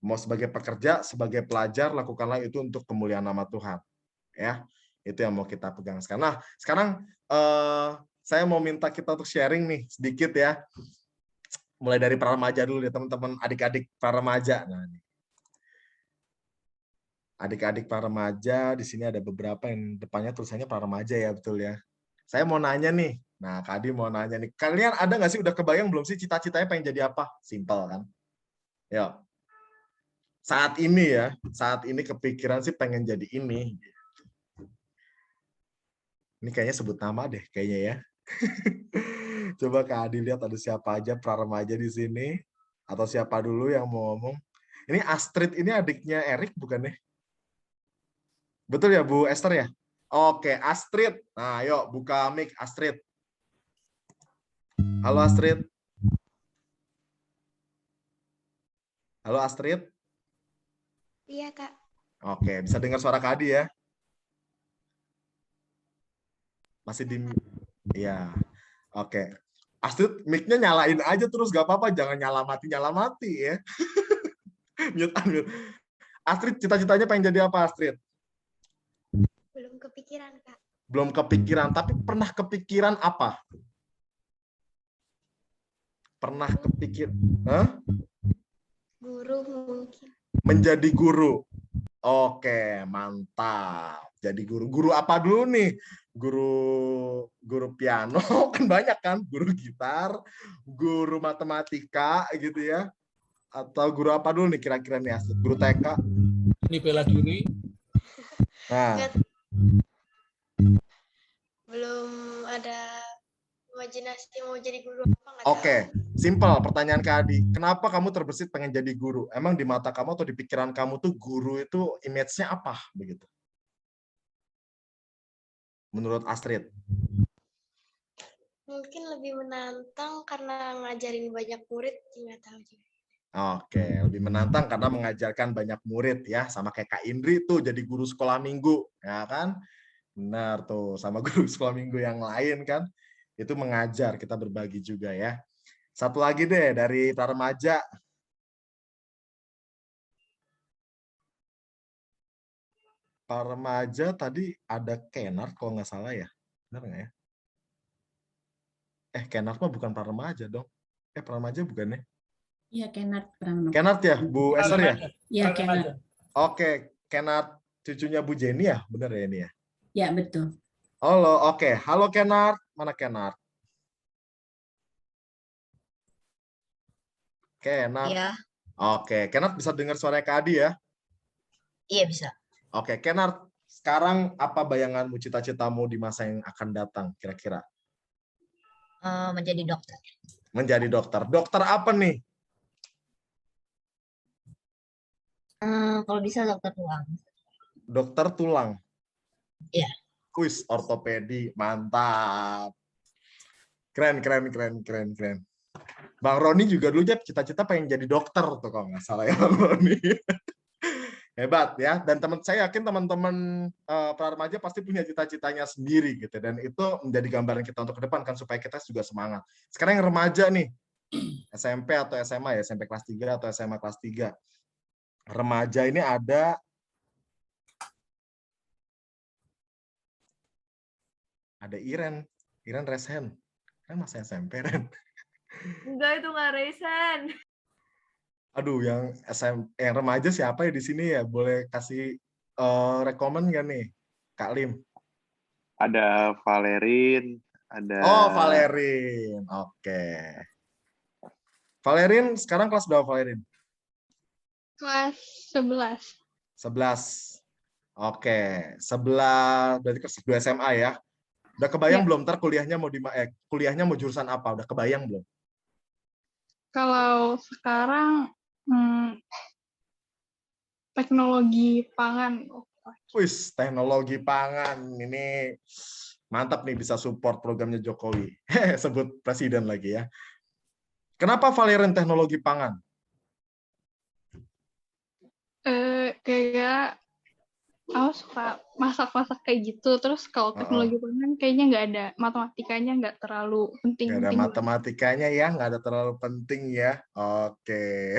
Mau sebagai pekerja, sebagai pelajar, lakukanlah itu untuk kemuliaan nama Tuhan. Ya, itu yang mau kita pegang sekarang. Nah, sekarang saya mau minta kita untuk sharing nih sedikit ya. Mulai dari para remaja dulu ya teman-teman, adik-adik para remaja. Nah, nih. Adik-adik para remaja, di sini ada beberapa yang depannya tulisannya para remaja ya, betul ya. Saya mau nanya nih, nah Kak Adi mau nanya nih, kalian ada nggak sih, udah kebayang belum sih cita-citanya pengen jadi apa? Simpel kan? Yuk. Saat ini kepikiran sih pengen jadi ini. Ini kayaknya sebut nama deh, kayaknya ya. Coba Kak Adi lihat ada siapa aja pra remaja di sini, atau siapa dulu yang mau ngomong. Ini Astrid, ini adiknya Erik bukan nih? Betul ya Bu Esther ya? Oke, Astrid. Nah, yuk buka mic Astrid. Halo Astrid. Halo Astrid. Iya, Kak. Oke, bisa dengar suara Kak Adi ya? Masih di... Iya. Oke. Astrid, mic-nya nyalain aja terus, gak apa-apa. Jangan nyala mati ya. Mute. Astrid, cita-citanya pengen jadi apa Astrid? Belum kepikiran, Kak. Belum kepikiran, tapi pernah kepikiran apa? Pernah kepikir? Guru mungkin. Menjadi guru. Oke, mantap. Jadi guru. Guru apa dulu nih? Guru piano kan banyak kan? Guru gitar, guru matematika gitu ya. Atau guru apa dulu nih kira-kira nih Astrid? Guru TK? Ini bela diri. Nah, Belum ada imajinasi mau jadi guru apa nggak tahu. Oke, simple pertanyaan Kak Adi. Kenapa kamu terbersit pengen jadi guru? Emang di mata kamu atau di pikiran kamu tuh guru itu image-nya apa begitu? Menurut Astrid? Mungkin lebih menantang karena ngajarin banyak murid, nggak tahu juga. Oke, lebih menantang karena mengajarkan banyak murid ya, sama kayak Kak Indri tuh jadi guru sekolah minggu, ya kan? Benar tuh, sama guru sekolah minggu yang lain kan, itu mengajar, kita berbagi juga ya. Satu lagi deh dari para remaja. Para remaja tadi ada Kenard kalau nggak salah ya, benar nggak ya? Kenard mah bukan para remaja dong. Para remaja bukan ya? Iya, Kenard Pranowo. Kenard ya, Bu Esther ya? Iya, Kenard. Oke, Kenard cucunya Bu Jenny ya, benar ya ini ya? Ya, betul. Halo, oke. Halo Kenard, mana Kenard? Kenard. Iya, Oke, Kenard bisa dengar suara Kak Adi ya? iya bisa. Oke, Kenard, sekarang apa bayanganmu, cita-citamu di masa yang akan datang kira-kira? Menjadi dokter. Menjadi dokter. Dokter apa nih? Kalau bisa dokter tulang. Dokter tulang. Iya. Kuis ortopedi, mantap. Keren. Bang Roni juga dulu cita-cita pengen jadi dokter tuh kalau nggak salah ya Bang Roni. Hebat ya. Dan saya yakin teman-teman para remaja pasti punya cita-citanya sendiri gitu. Dan itu menjadi gambaran kita untuk ke depan kan supaya kita juga semangat. Sekarang yang remaja nih, SMP atau SMA ya, SMP kelas 3 atau SMA kelas 3. Remaja ini ada Iren Resen. Kan masa SMP, Ren. Enggak, itu nggak resen. Aduh, yang remaja siapa ya di sini ya? Boleh kasih rekomen nggak nih, Kak Lim? Ada Valerin, ada... Oh, Valerin. Oke. Valerin, sekarang kelas berapa Valerin? Kelas 11. 11. Oke, 11 berarti kelas 2 SMA ya. Udah kebayang belum ntar kuliahnya mau jurusan apa? Udah kebayang belum? Kalau sekarang teknologi pangan. Wis, teknologi pangan ini mantap nih, bisa support programnya Jokowi. Sebut presiden lagi ya. Kenapa Valerin teknologi pangan? Kayak aku suka masak-masak kayak gitu. Terus kalau teknologi pangan kayaknya nggak ada matematikanya, nggak terlalu penting. Nggak ada matematikanya ya, nggak ada terlalu penting ya. Oke.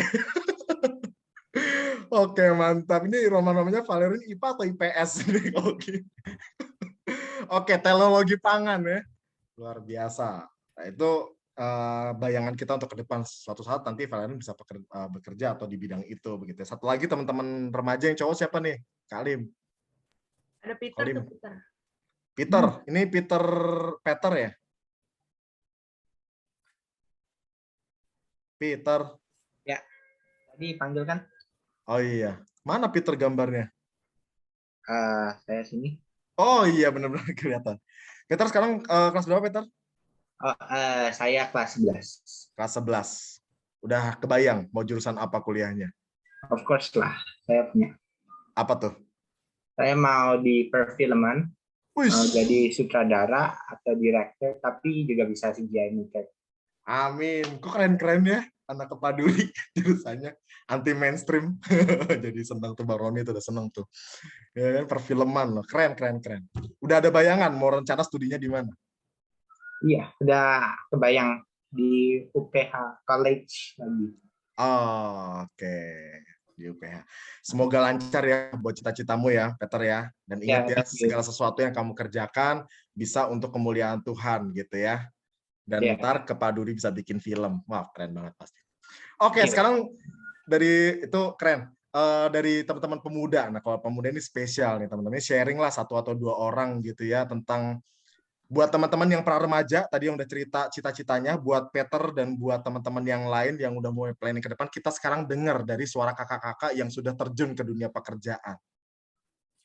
Oke, mantap. Ini roman-romannya Valerin IPA atau IPS? Oke, teknologi pangan ya. Luar biasa. Nah, itu bayangan kita untuk ke depan, suatu saat nanti Valerin bisa bekerja atau di bidang itu begitu. Satu lagi teman-teman remaja yang cowok siapa nih? Kak Lim. Ada Peter. Peter. Ini Peter ya? Peter. Ya. Tadi panggil kan? Oh iya. Mana Peter gambarnya? Saya sini. Oh iya, benar-benar kelihatan. Peter sekarang kelas berapa, Peter? Saya kelas 11. Kelas 11. Udah kebayang mau jurusan apa kuliahnya? Of course lah, saya punya. Apa tuh? Saya mau di perfilman, mau jadi sutradara atau direktur, tapi juga bisa CGI maker. Amin. Kok keren-keren ya anak Kepaduri jurusannya, anti mainstream. Jadi senang tuh Bang Roni tuh, udah senang tuh. Ya, perfilman loh, keren. Udah ada bayangan mau rencana studinya di mana? Iya, udah kebayang di UPH College lagi. Oh, oke. Di UPH. Semoga lancar ya buat cita-citamu ya, Peter ya. Dan ingat ya, segala sesuatu yang kamu kerjakan bisa untuk kemuliaan Tuhan gitu ya. Dan ntar Kepaduri bisa bikin film. Wah, keren banget pasti. Oke, sekarang dari itu keren. Dari teman-teman pemuda. Nah, kalau pemuda ini spesial nih, teman-teman. Sharing lah 1 atau 2 orang gitu ya tentang buat teman-teman yang pra remaja tadi yang udah cerita cita-citanya, buat Peter dan buat teman-teman yang lain yang udah mulai planning ke depan, kita sekarang dengar dari suara kakak-kakak yang sudah terjun ke dunia pekerjaan.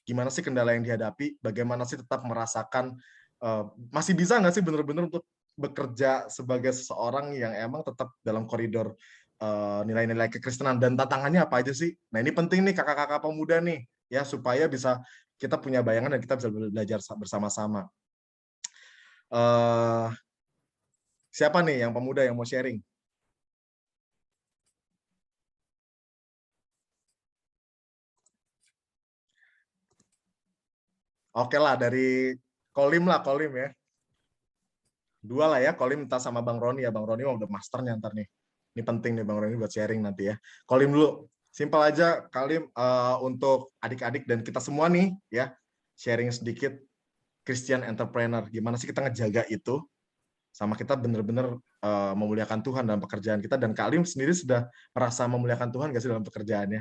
Gimana sih kendala yang dihadapi? Bagaimana sih tetap merasakan masih bisa nggak sih benar-benar untuk bekerja sebagai seseorang yang emang tetap dalam koridor nilai-nilai kekristenan, dan tantangannya apa aja sih? Nah, ini penting nih kakak-kakak pemuda nih, ya, supaya bisa kita punya bayangan dan kita bisa belajar bersama-sama. Siapa nih yang pemuda yang mau sharing? Oke lah, dari Kolim ya. 2 lah ya, Kolim entah sama Bang Roni ya. Bang Roni udah masternya ntar nih. Ini penting nih Bang Roni buat sharing nanti ya. Kolim dulu. Simpel aja, Kolim, untuk adik-adik dan kita semua nih ya, sharing sedikit Christian entrepreneur. Gimana sih kita ngejaga itu? Sama kita benar-benar memuliakan Tuhan dalam pekerjaan kita. Dan Kolim sendiri sudah merasa memuliakan Tuhan nggak sih dalam pekerjaannya?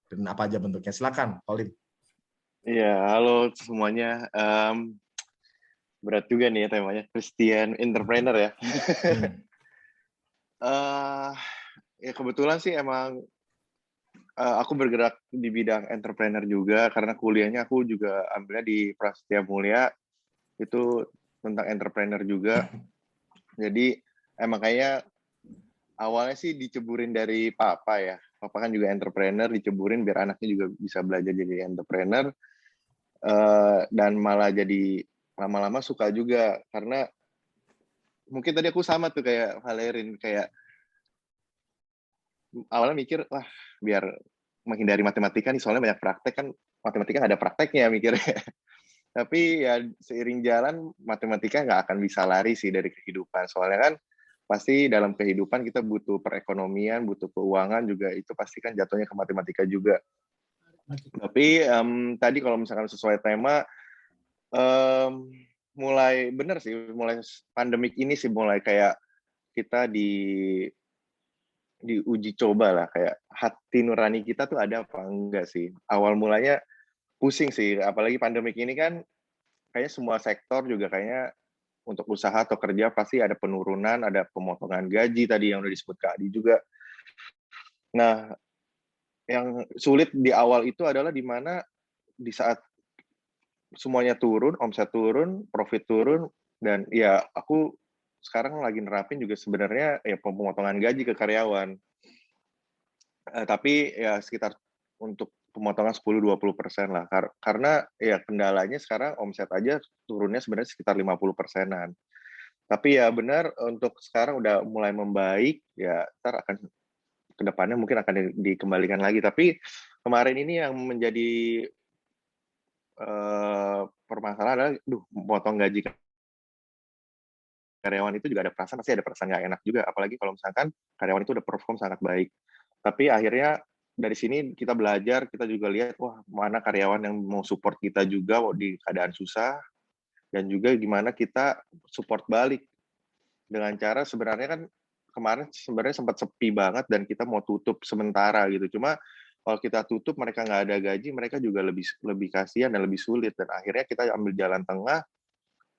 Dan apa aja bentuknya? Silakan, Kolim. Iya, halo semuanya. Berat juga nih ya temanya, Christian entrepreneur ya. Ya kebetulan sih emang aku bergerak di bidang entrepreneur juga, karena kuliahnya aku juga ambilnya di Prasetya Mulia, itu tentang entrepreneur juga. Jadi emang kayak awalnya sih diceburin dari papa ya. Papa kan juga entrepreneur, diceburin biar anaknya juga bisa belajar jadi entrepreneur. Dan malah jadi lama-lama suka juga, karena mungkin tadi aku sama tuh kayak Valerin, kayak awalnya mikir wah biar menghindari matematika nih, soalnya banyak praktek kan, matematika nggak ada prakteknya mikirnya. Tapi ya seiring jalan matematika nggak akan bisa lari sih dari kehidupan, soalnya kan pasti dalam kehidupan kita butuh perekonomian, butuh keuangan juga, itu pasti kan jatuhnya ke matematika juga. Tapi tadi kalau misalkan sesuai tema, mulai bener sih, mulai pandemik ini sih mulai kayak kita diuji coba lah, kayak hati nurani kita tuh ada apa enggak sih. Awal mulanya pusing sih, apalagi pandemik ini kan kayaknya semua sektor juga kayaknya untuk usaha atau kerja pasti ada penurunan, ada pemotongan gaji tadi yang udah disebut Kak Adi juga. Nah, yang sulit di awal itu adalah di mana di saat semuanya turun, omset turun, profit turun, dan ya aku sekarang lagi nerapin juga sebenarnya ya pemotongan gaji ke karyawan. Tapi ya sekitar untuk pemotongan 10-20% lah. Karena ya kendalanya sekarang omset aja turunnya sebenarnya sekitar 50%-an. Tapi ya benar untuk sekarang udah mulai membaik, ya ntar akan kedepannya mungkin akan dikembalikan lagi. Tapi kemarin ini yang menjadi permasalahan adalah, potong gaji karyawan itu juga ada perasaan, pasti ada perasaan nggak enak juga. Apalagi kalau misalkan karyawan itu udah perform sangat baik. Tapi akhirnya dari sini kita belajar, kita juga lihat, wah mana karyawan yang mau support kita juga di keadaan susah, dan juga gimana kita support balik. Dengan cara sebenarnya kan kemarin sebenarnya sempat sepi banget dan kita mau tutup sementara gitu. Cuma kalau kita tutup mereka nggak ada gaji, mereka juga lebih kasihan dan lebih sulit. Dan akhirnya kita ambil jalan tengah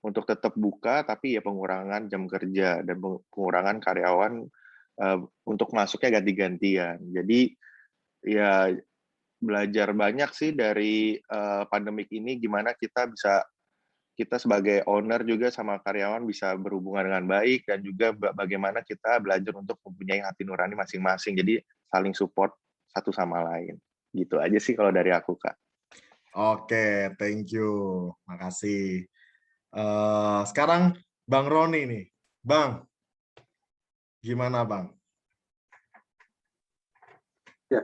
untuk tetap buka, tapi ya pengurangan jam kerja dan pengurangan karyawan untuk masuknya ganti-gantian. Jadi ya belajar banyak sih dari pandemik ini, gimana kita sebagai owner juga sama karyawan bisa berhubungan dengan baik, dan juga bagaimana kita belajar untuk mempunyai hati nurani masing-masing. Jadi saling support satu sama lain. Gitu aja sih kalau dari aku, Kak. Oke, thank you. Makasih. Sekarang Bang Roni nih. Bang, gimana Bang? Ya,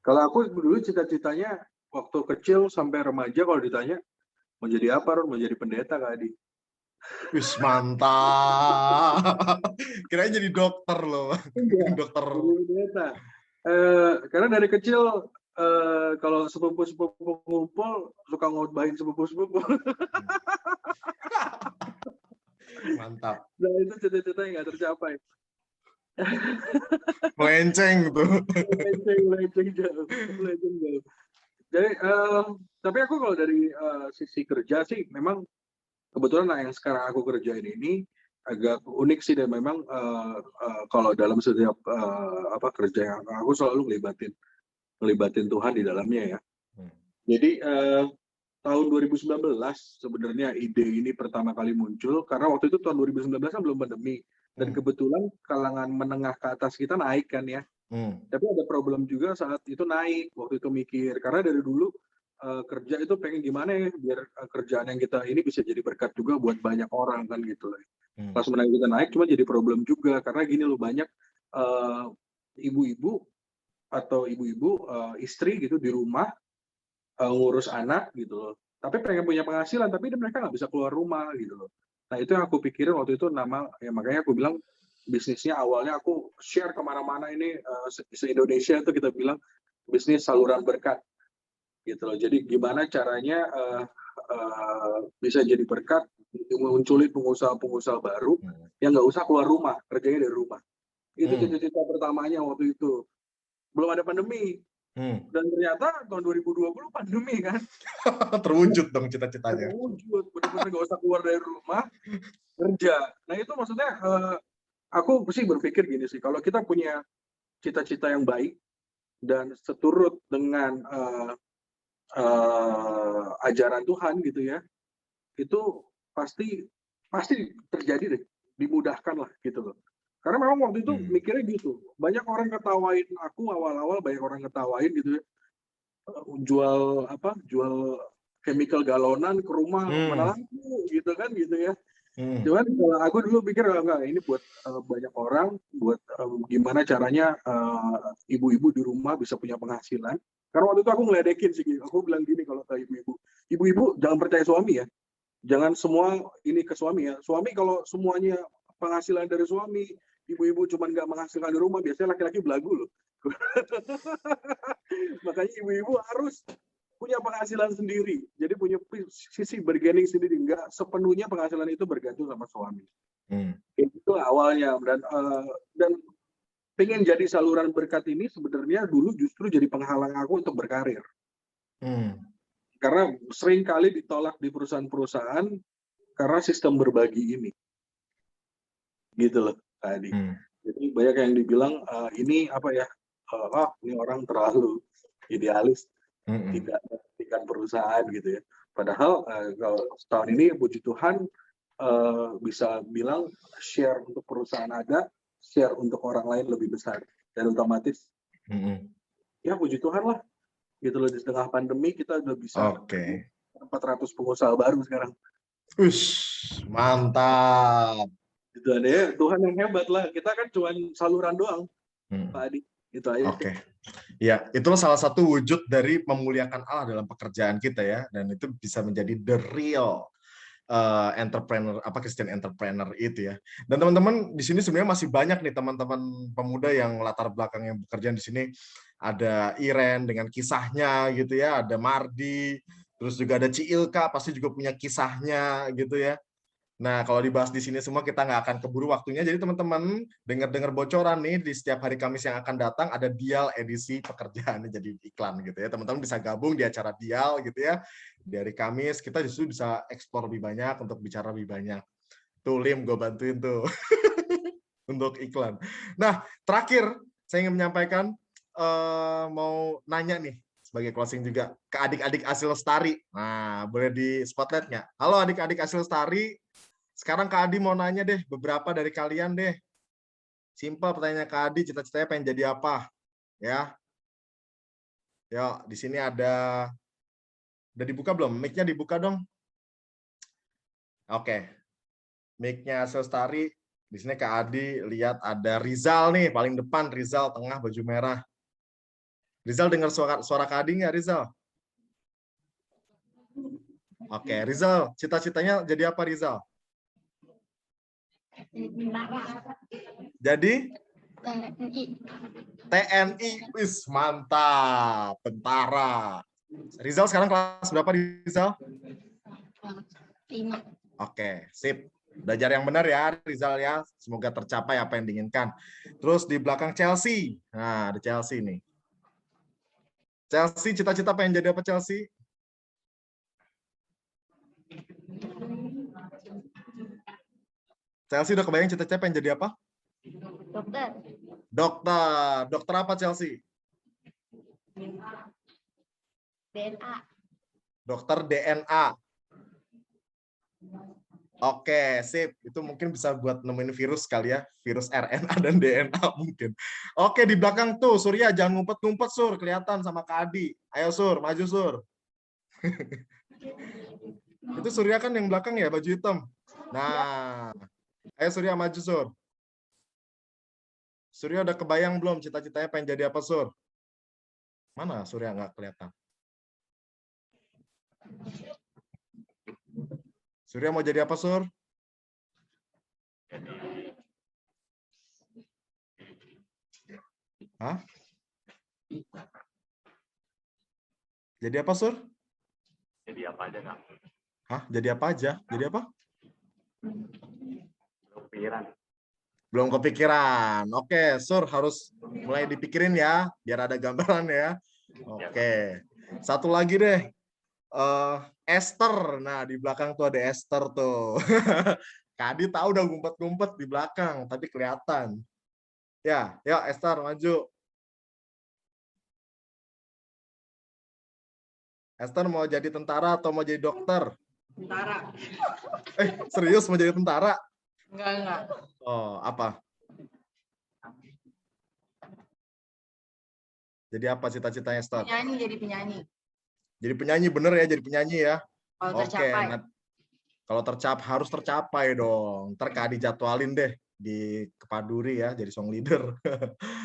kalau aku dulu cita-citanya waktu kecil sampai remaja kalau ditanya mau jadi apa, Ron? Mau jadi pendeta, Kak Adi. Wis mantap. Kirain jadi dokter loh. Dokter. Pendeta. Karena dari kecil kalau sepupu-sepupu ngumpul suka ngotbahin sepupu-sepupu. Mantap. Nah itu cita-cita yang nggak tercapai. Melenceng tuh. Melenceng jauh. Jadi tapi aku kalau dari sisi kerja sih memang kebetulan yang sekarang aku kerjain ini agak unik sih, dan memang kalau dalam setiap kerja yang aku selalu ngelibatin Tuhan di dalamnya ya. Jadi tahun 2019 sebenarnya ide ini pertama kali muncul, karena waktu itu tahun 2019 kan belum pandemi, dan kebetulan kalangan menengah ke atas kita naik kan ya. Tapi ada problem juga saat itu naik, waktu itu mikir, karena dari dulu kerja itu pengen gimana ya biar kerjaan yang kita ini bisa jadi berkat juga buat banyak orang kan gitu loh. Pas menang kita naik cuma jadi problem juga, karena gini loh, banyak ibu-ibu atau istri gitu di rumah ngurus anak gitu loh, tapi pengen punya penghasilan tapi mereka nggak bisa keluar rumah gitu loh. Nah itu yang aku pikirin waktu itu, makanya aku bilang bisnisnya awalnya aku share kemana-mana ini, se-Indonesia itu kita bilang bisnis saluran berkat gitu loh. Jadi gimana caranya bisa jadi berkat, munculin pengusaha-pengusaha baru yang nggak usah keluar rumah, kerjanya dari rumah. Itu cita-cita pertamanya waktu itu. Belum ada pandemi. Dan ternyata tahun 2020 pandemi kan. Terwujud dong cita-citanya. Terwujud, benar-benar nggak usah keluar dari rumah, kerja. Nah itu maksudnya aku sih berpikir gini sih, kalau kita punya cita-cita yang baik dan seturut dengan ajaran Tuhan gitu ya, itu pasti terjadi deh, dimudahkan lah gitu loh. Karena memang waktu itu mikirnya gitu, banyak orang ketawain aku awal-awal, banyak orang ketawain gitu ya, jual chemical galonan ke rumah, mana laku gitu kan gitu ya. Cuman kalau aku dulu pikir enggak, ini buat banyak orang, buat gimana caranya ibu-ibu di rumah bisa punya penghasilan. Karena waktu itu aku ngeledekin sih, aku bilang gini kalau ke ibu-ibu jangan percaya suami ya, jangan semua ini ke suami ya. Suami kalau semuanya penghasilan dari suami, ibu-ibu cuma nggak menghasilkan di rumah, biasanya laki-laki belagu loh. Makanya ibu-ibu harus punya penghasilan sendiri, jadi punya sisi bargaining sendiri, nggak sepenuhnya penghasilan itu bergantung sama suami. Itu awalnya, dan pengen jadi saluran berkat ini sebenarnya dulu justru jadi penghalang aku untuk berkarir. Karena sering kali ditolak di perusahaan-perusahaan karena sistem berbagi ini. Gitu loh tadi. Jadi banyak yang dibilang ini apa ya, ini orang terlalu idealis, tidak memperhatikan perusahaan gitu ya. Padahal kalau tahun ini puji Tuhan bisa bilang share untuk perusahaan ada, share untuk orang lain lebih besar, dan otomatis ya puji Tuhan lah gitu loh, di tengah pandemi kita udah bisa 400 pengusaha baru sekarang. Mantap. Itu ada ya, Tuhan yang hebat lah, kita kan cuma saluran doang, Pak Adi. Itu aja. Ya, itulah salah satu wujud dari memuliakan Allah dalam pekerjaan kita ya, dan itu bisa menjadi the real entrepreneur, Christian entrepreneur itu ya. Dan teman-teman di sini sebenarnya masih banyak nih teman-teman pemuda yang latar belakang yang bekerja di sini. Ada Iren dengan kisahnya gitu ya, ada Mardi, terus juga ada Ciilka pasti juga punya kisahnya gitu ya. Nah, kalau dibahas di sini semua kita nggak akan keburu waktunya. Jadi teman-teman dengar bocoran nih, di setiap hari Kamis yang akan datang ada Dial edisi pekerjaan, jadi iklan gitu ya. Teman-teman bisa gabung di acara Dial gitu ya. Di hari Kamis kita justru bisa eksplor lebih banyak, untuk bicara lebih banyak. Tuh Lim, gue bantuin tuh untuk iklan. Nah, terakhir saya ingin menyampaikan, mau nanya nih sebagai closing juga ke adik-adik Asil Lestari. Nah, boleh di spotlight nggak? Halo adik-adik Asil Lestari. Sekarang Kak Adi mau nanya deh, beberapa dari kalian deh. Simpel pertanyaan Kak Adi, cita-citanya pengen jadi apa? Ya. Yuk, di sini ada. Udah dibuka belum? Mic-nya dibuka dong. Oke. Mic-nya Asil Lestari. Di sini Kak Adi lihat ada Rizal nih, paling depan. Rizal tengah baju merah. Rizal dengar suara Kak Adi nggak, Rizal? Oke, Rizal, cita-citanya jadi apa, Rizal? Jadi TNI, wis mantap, tentara. Rizal sekarang kelas berapa, Rizal? 5. Oke, sip. Belajar yang benar ya, Rizal ya. Semoga tercapai apa yang diinginkan. Terus di belakang Chelsea. Nah, ada Chelsea nih. Chelsea, cita-cita pengen jadi apa, Chelsea? Chelsea udah kebayang cita-cita pengen jadi apa? Dokter. Dokter. Dokter apa, Chelsea? DNA. Dokter DNA. Oke, sip. Itu mungkin bisa buat nemuin virus kali ya. Virus RNA dan DNA mungkin. Oke, di belakang tuh, Surya. Jangan ngumpet-ngumpet, Sur. Kelihatan sama Kak Adi. Ayo, Sur. Maju, Sur. Itu Surya kan yang belakang ya, baju hitam. Nah, ayo Surya maju, Sur. Surya udah kebayang belum cita-citanya pengen jadi apa, Sur? Mana Surya nggak kelihatan? Surya mau jadi apa, Sur? Hah? Jadi apa, Sur? Jadi apa aja, Kak? Hah? Jadi apa aja? Jadi apa? Kepikiran. Belum kepikiran. Oke, Sur harus mulai dipikirin ya, biar ada gambaran ya. Oke. Satu lagi deh. Esther. Nah, di belakang tuh ada Esther tuh. Kadi tahu udah ngumpet-ngumpet di belakang, tapi kelihatan. Ya, yuk Esther maju. Esther mau jadi tentara atau mau jadi dokter? Tentara. Serius mau jadi tentara? Enggak. Oh, apa? Jadi apa cita-citanya, Esther? Jadi penyanyi. Jadi penyanyi, bener ya, jadi penyanyi ya? Kalau tercapai. Kalau harus tercapai dong. Ntar Kak Adi jadwalin deh di Kepaduri ya, jadi song leader.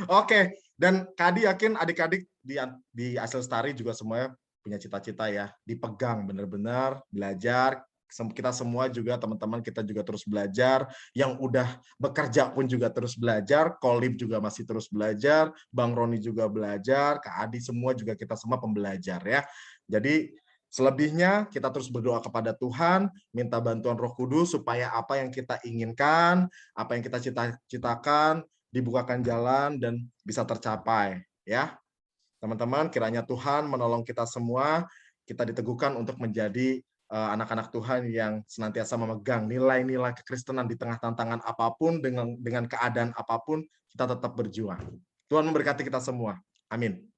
Oke, dan Kak Adi yakin adik-adik di Asil Lestari juga semuanya punya cita-cita ya, dipegang bener-bener, belajar. Kita semua juga, teman-teman kita juga terus belajar. Yang udah bekerja pun juga terus belajar. Kolib juga masih terus belajar. Bang Roni juga belajar. Kak Adi semua juga, kita semua pembelajar ya. Jadi selebihnya kita terus berdoa kepada Tuhan, minta bantuan Roh Kudus supaya apa yang kita inginkan, apa yang kita cita-citakan, dibukakan jalan dan bisa tercapai ya. Teman-teman, kiranya Tuhan menolong kita semua, kita diteguhkan untuk menjadi anak-anak Tuhan yang senantiasa memegang nilai-nilai kekristenan di tengah tantangan apapun, dengan keadaan apapun, kita tetap berjuang. Tuhan memberkati kita semua. Amin.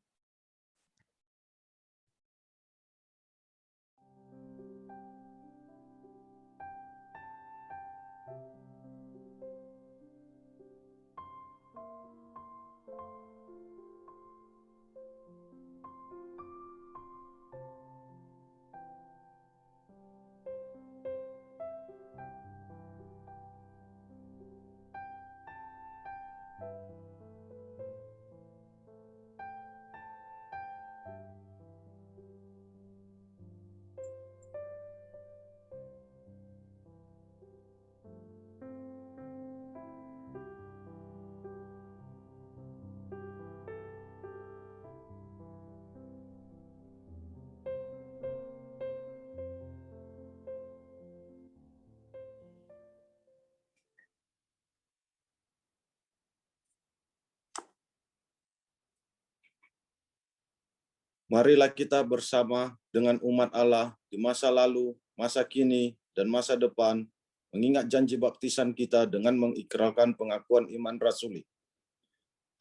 Marilah kita bersama dengan umat Allah di masa lalu, masa kini, dan masa depan, mengingat janji baptisan kita dengan mengikrarkan pengakuan iman rasuli.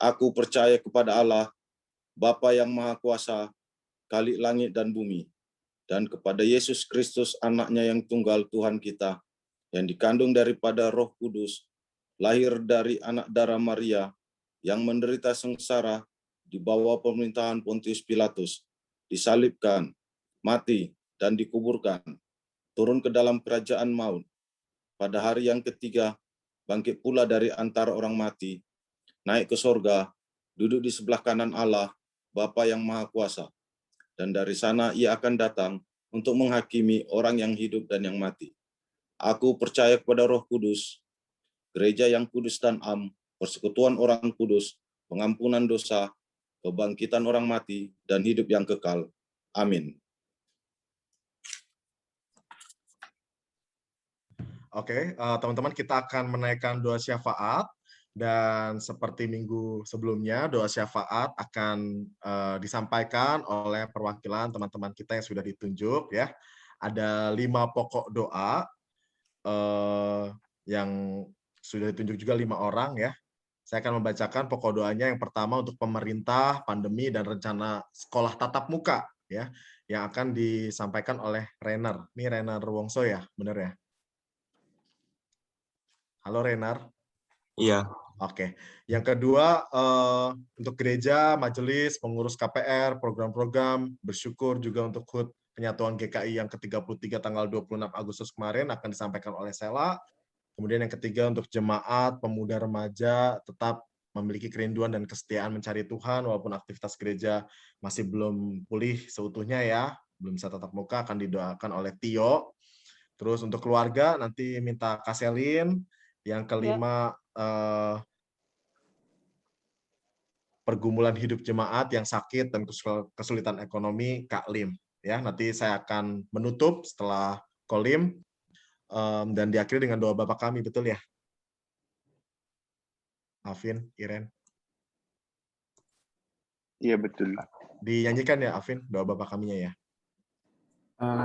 Aku percaya kepada Allah, Bapa yang Maha Kuasa, Khalik langit dan bumi, dan kepada Yesus Kristus, anaknya yang tunggal Tuhan kita, yang dikandung daripada Roh Kudus, lahir dari anak darah Maria, yang menderita sengsara di bawah pemerintahan Pontius Pilatus, disalibkan, mati, dan dikuburkan, turun ke dalam kerajaan maut. Pada hari yang ketiga, bangkit pula dari antara orang mati, naik ke sorga, duduk di sebelah kanan Allah, Bapa yang Maha Kuasa. Dan dari sana ia akan datang untuk menghakimi orang yang hidup dan yang mati. Aku percaya kepada Roh Kudus, gereja yang kudus dan am, persekutuan orang kudus, pengampunan dosa, kebangkitan orang mati, dan hidup yang kekal. Amin. Oke, teman-teman, kita akan menaikkan doa syafaat. Dan seperti minggu sebelumnya, doa syafaat akan disampaikan oleh perwakilan teman-teman kita yang sudah ditunjuk ya. Ada 5 pokok doa yang sudah ditunjuk juga 5 orang ya. Saya akan membacakan pokok doanya. Yang pertama untuk pemerintah, pandemi, dan rencana sekolah tatap muka ya. yang akan disampaikan oleh Renar. Ini Renar Wongso ya, benar ya? Halo Renar. Iya. Oke. Yang kedua, untuk gereja, majelis, pengurus KPR, program-program, bersyukur juga untuk HUT Penyatuan GKI yang ke-33 tanggal 26 Agustus kemarin akan disampaikan oleh Sela. Kemudian yang ketiga untuk jemaat, pemuda remaja tetap memiliki kerinduan dan kesetiaan mencari Tuhan walaupun aktivitas gereja masih belum pulih seutuhnya ya, belum bisa tatap muka, akan didoakan oleh Tio. Terus untuk keluarga nanti minta Kaselin. Yang kelima pergumulan hidup jemaat yang sakit dan kesulitan ekonomi Kak Lim. Ya, nanti saya akan menutup setelah Kolim dan diakhiri dengan doa Bapa kami, betul ya? Afin, Iren. Iya betul. Dinyanyikan ya Afin, doa Bapa kaminya ya?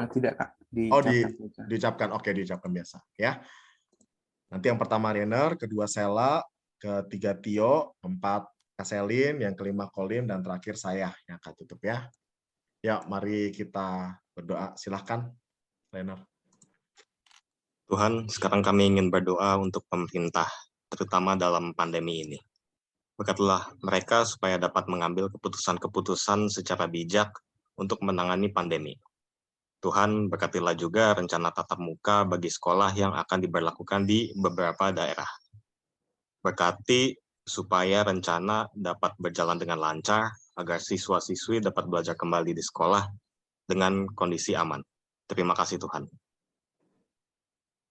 Tidak Kak. Diucapkan. Oke, diucapkan biasa ya. Nanti yang pertama Renner, kedua Sela, ketiga Tio, keempat Kaselin, yang kelima Kolim, dan terakhir saya yang akan tutup ya. Ya, mari kita berdoa. Silahkan, Renner. Tuhan, sekarang kami ingin berdoa untuk pemerintah, terutama dalam pandemi ini. Berkatilah mereka supaya dapat mengambil keputusan-keputusan secara bijak untuk menangani pandemi. Tuhan, berkatilah juga rencana tatap muka bagi sekolah yang akan diberlakukan di beberapa daerah. Berkati supaya rencana dapat berjalan dengan lancar, agar siswa-siswi dapat belajar kembali di sekolah dengan kondisi aman. Terima kasih Tuhan.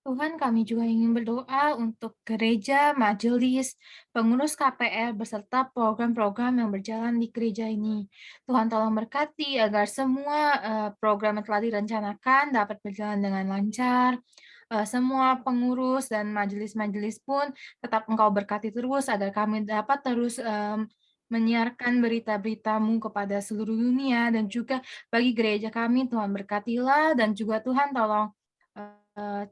Tuhan, kami juga ingin berdoa untuk gereja, majelis, pengurus KPR, beserta program-program yang berjalan di gereja ini. Tuhan tolong berkati agar semua program yang telah direncanakan dapat berjalan dengan lancar. Semua pengurus dan majelis-majelis pun tetap Engkau berkati terus agar kami dapat terus menyiarkan berita-berita-Mu kepada seluruh dunia, dan juga bagi gereja kami, Tuhan berkatilah, dan juga Tuhan tolong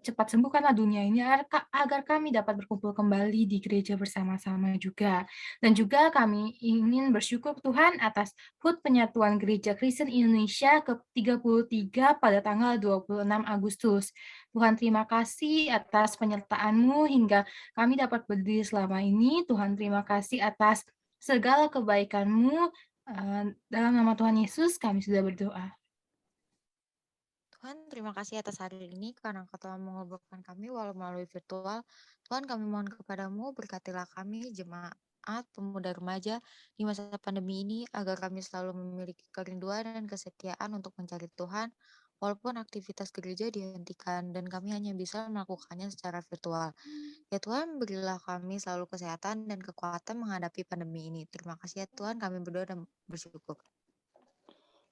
cepat sembuhkanlah dunia ini agar kami dapat berkumpul kembali di gereja bersama-sama juga. Dan juga kami ingin bersyukur Tuhan atas HUT Penyatuan Gereja Kristen Indonesia ke-33 pada tanggal 26 Agustus. Tuhan, terima kasih atas penyertaan-Mu hingga kami dapat berdiri selama ini. Tuhan, terima kasih atas segala kebaikan-Mu. Dalam nama Tuhan Yesus kami sudah berdoa. Tuhan, terima kasih atas hari ini karena Engkau telah mengobrolkan kami walau melalui virtual. Tuhan, kami mohon kepadamu, berkatilah kami, jemaat, pemuda remaja di masa pandemi ini, agar kami selalu memiliki kerinduan dan kesetiaan untuk mencari Tuhan, walaupun aktivitas gereja dihentikan dan kami hanya bisa melakukannya secara virtual. Ya Tuhan, berilah kami selalu kesehatan dan kekuatan menghadapi pandemi ini. Terima kasih ya Tuhan, kami berdoa dan bersyukur.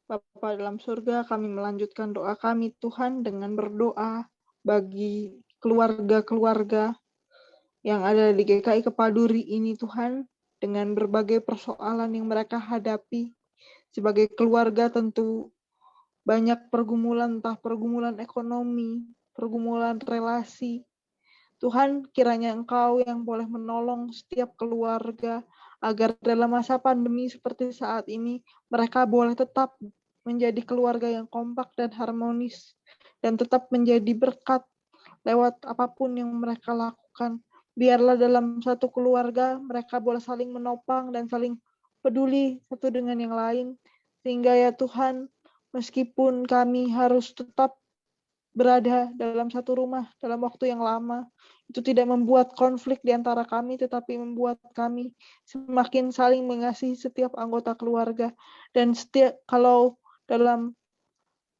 Bapa dalam surga, kami melanjutkan doa kami Tuhan dengan berdoa bagi keluarga-keluarga yang ada di GKI Kepaduri ini Tuhan, dengan berbagai persoalan yang mereka hadapi. Sebagai keluarga tentu banyak pergumulan, entah pergumulan ekonomi, pergumulan relasi. Tuhan, kiranya Engkau yang boleh menolong setiap keluarga agar dalam masa pandemi seperti saat ini mereka boleh tetap menjadi keluarga yang kompak dan harmonis, dan tetap menjadi berkat lewat apapun yang mereka lakukan. Biarlah dalam satu keluarga mereka boleh saling menopang dan saling peduli satu dengan yang lain, sehingga ya Tuhan, meskipun kami harus tetap berada dalam satu rumah dalam waktu yang lama, itu tidak membuat konflik di antara kami, tetapi membuat kami semakin saling mengasihi setiap anggota keluarga. Dan kalau dalam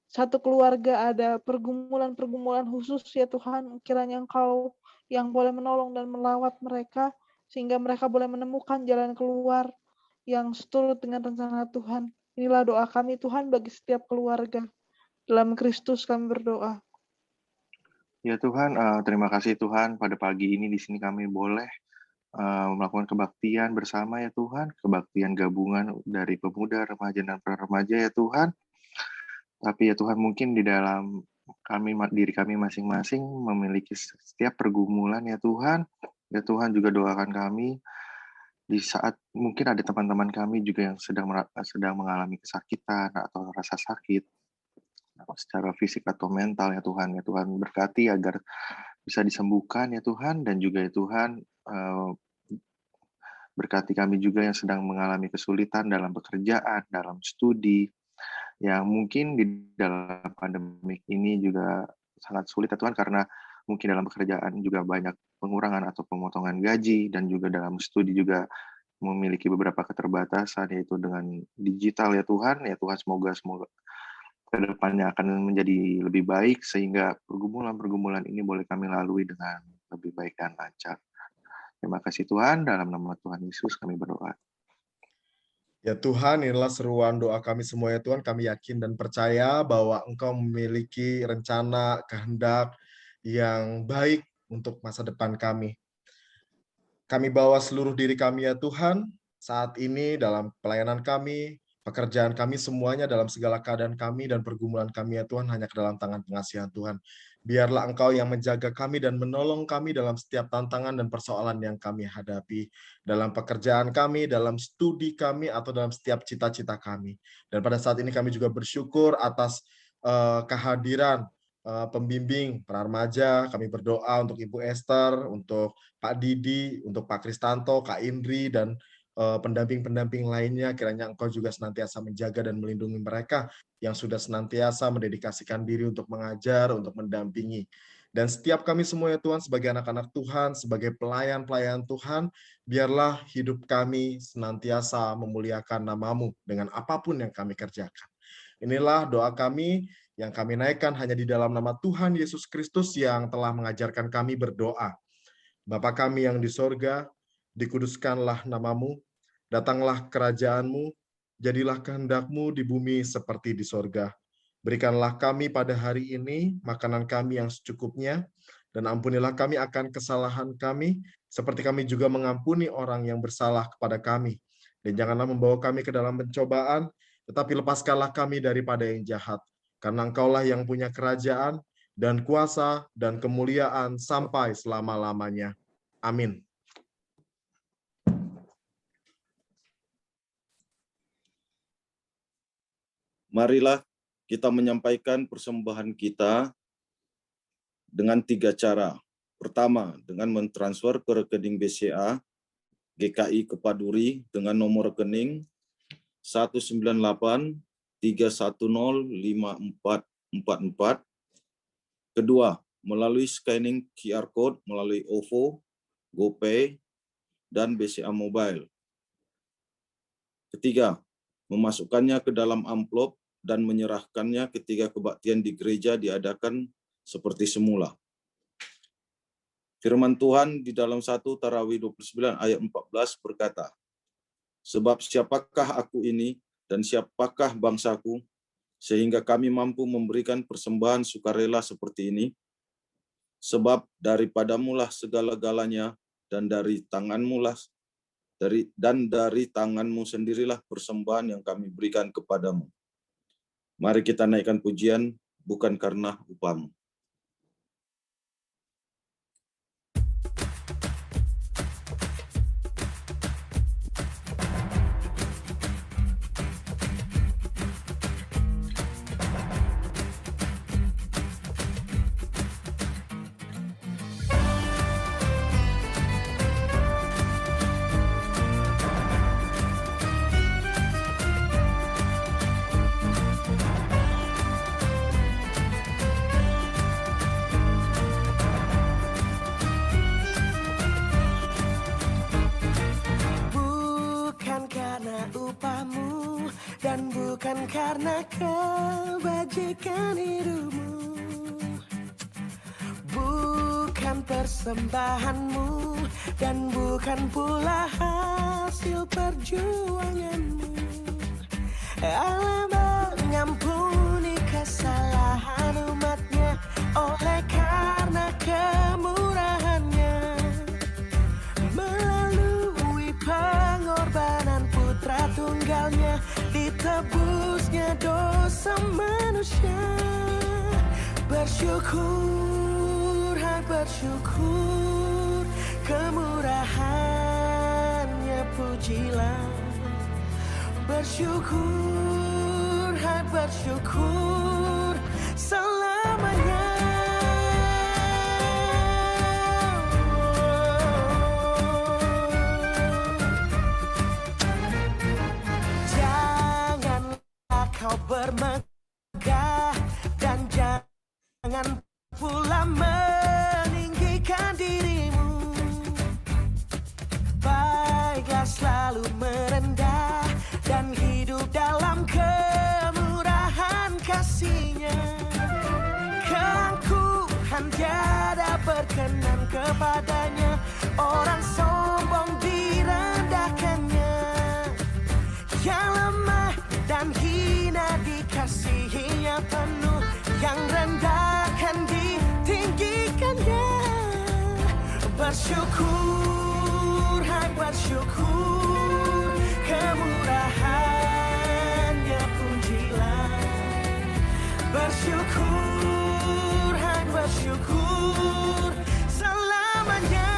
satu keluarga ada pergumulan-pergumulan khusus ya Tuhan, kiranya Engkau yang boleh menolong dan melawat mereka, sehingga mereka boleh menemukan jalan keluar yang seturut dengan rencana Tuhan. Inilah doa kami Tuhan bagi setiap keluarga. Dalam Kristus kami berdoa. Ya Tuhan, terima kasih Tuhan, pada pagi ini di sini kami boleh melakukan kebaktian bersama ya Tuhan, kebaktian gabungan dari pemuda, remaja, dan pra-remaja ya Tuhan. Tapi ya Tuhan, mungkin di dalam diri kami masing-masing memiliki setiap pergumulan ya Tuhan. Ya Tuhan, juga doakan kami di saat mungkin ada teman-teman kami juga yang sedang mengalami kesakitan atau rasa sakit. secara fisik atau mental ya Tuhan. Ya Tuhan, berkati agar bisa disembuhkan ya Tuhan, dan juga ya Tuhan, berkati kami juga yang sedang mengalami kesulitan dalam pekerjaan, dalam studi, yang mungkin di dalam pandemik ini juga sangat sulit ya Tuhan, karena mungkin dalam pekerjaan juga banyak pengurangan atau pemotongan gaji, dan juga dalam studi juga memiliki beberapa keterbatasan, yaitu dengan digital ya Tuhan. Ya Tuhan, semoga ke depannya akan menjadi lebih baik, sehingga pergumulan-pergumulan ini boleh kami lalui dengan lebih baik dan lancar. Terima kasih Tuhan, dalam nama Tuhan Yesus kami berdoa. Ya Tuhan, inilah seruan doa kami semua ya Tuhan. Kami yakin dan percaya bahwa Engkau memiliki rencana, kehendak yang baik untuk masa depan kami. Kami bawa seluruh diri kami ya Tuhan, saat ini dalam pelayanan kami, pekerjaan kami, semuanya dalam segala keadaan kami dan pergumulan kami ya Tuhan, hanya ke dalam tangan pengasihan Tuhan. Biarlah Engkau yang menjaga kami dan menolong kami dalam setiap tantangan dan persoalan yang kami hadapi, dalam pekerjaan kami, dalam studi kami, atau dalam setiap cita-cita kami. Dan pada saat ini kami juga bersyukur atas kehadiran pembimbing para remaja. Kami berdoa untuk Ibu Esther, untuk Pak Didi, untuk Pak Kristanto, Kak Indri, dan pendamping-pendamping lainnya. Kiranya Engkau juga senantiasa menjaga dan melindungi mereka yang sudah senantiasa mendedikasikan diri untuk mengajar, untuk mendampingi. Dan setiap kami semua ya Tuhan, sebagai anak-anak Tuhan, sebagai pelayan-pelayan Tuhan, biarlah hidup kami senantiasa memuliakan nama-Mu dengan apapun yang kami kerjakan. Inilah doa kami yang kami naikkan hanya di dalam nama Tuhan Yesus Kristus yang telah mengajarkan kami berdoa. Bapa kami yang di sorga, dikuduskanlah nama-Mu, datanglah kerajaan-Mu, jadilah kehendak-Mu di bumi seperti di sorga. Berikanlah kami pada hari ini makanan kami yang secukupnya, dan ampunilah kami akan kesalahan kami, seperti kami juga mengampuni orang yang bersalah kepada kami. Dan janganlah membawa kami ke dalam pencobaan, tetapi lepaskanlah kami daripada yang jahat. Karena Engkaulah yang punya kerajaan, dan kuasa, dan kemuliaan sampai selama-lamanya. Amin. Marilah kita menyampaikan persembahan kita dengan 3 cara. Pertama, dengan mentransfer ke rekening BCA GKI Kepaduri dengan nomor rekening 198-310-5444. Kedua, melalui scanning QR Code melalui OVO, GoPay, dan BCA Mobile. Ketiga, memasukkannya ke dalam amplop dan menyerahkannya ketika kebaktian di gereja diadakan seperti semula. Firman Tuhan di dalam 1 Tarawih 29 ayat 14 berkata, "Sebab siapakah aku ini dan siapakah bangsaku, sehingga kami mampu memberikan persembahan sukarela seperti ini? Sebab daripadamulah segala-galanya, dan dari tanganmu sendirilah persembahan yang kami berikan kepadamu." Mari kita naikkan pujian, bukan karena upah-Mu. Dan bukan karena kebajikan hidupmu, bukan persembahanmu, dan bukan pula hasil perjuanganmu. Allah mengampuni kesalahan umatnya oleh karena kemurahannya, melalui pengorbanan putra tunggalnya, ditebusnya dosa manusia. Bersyukur, bersyukur, kemurahannya pujilah. Bersyukur, bersyukur, kau bermegah, dan jangan pula meninggikan dirimu. Baiklah selalu merendah dan hidup dalam kemurahan kasih-Nya. Keangkuhan tiada berkenan kepadanya, orang sombong direndahkannya. Yang lemah dan hina dikasihi-Nya penuh, yang rendah akan ditinggikannya. Bersyukur, hai bersyukur, kemurahan-Nya pujilah. Bersyukur, hai bersyukur, selamanya.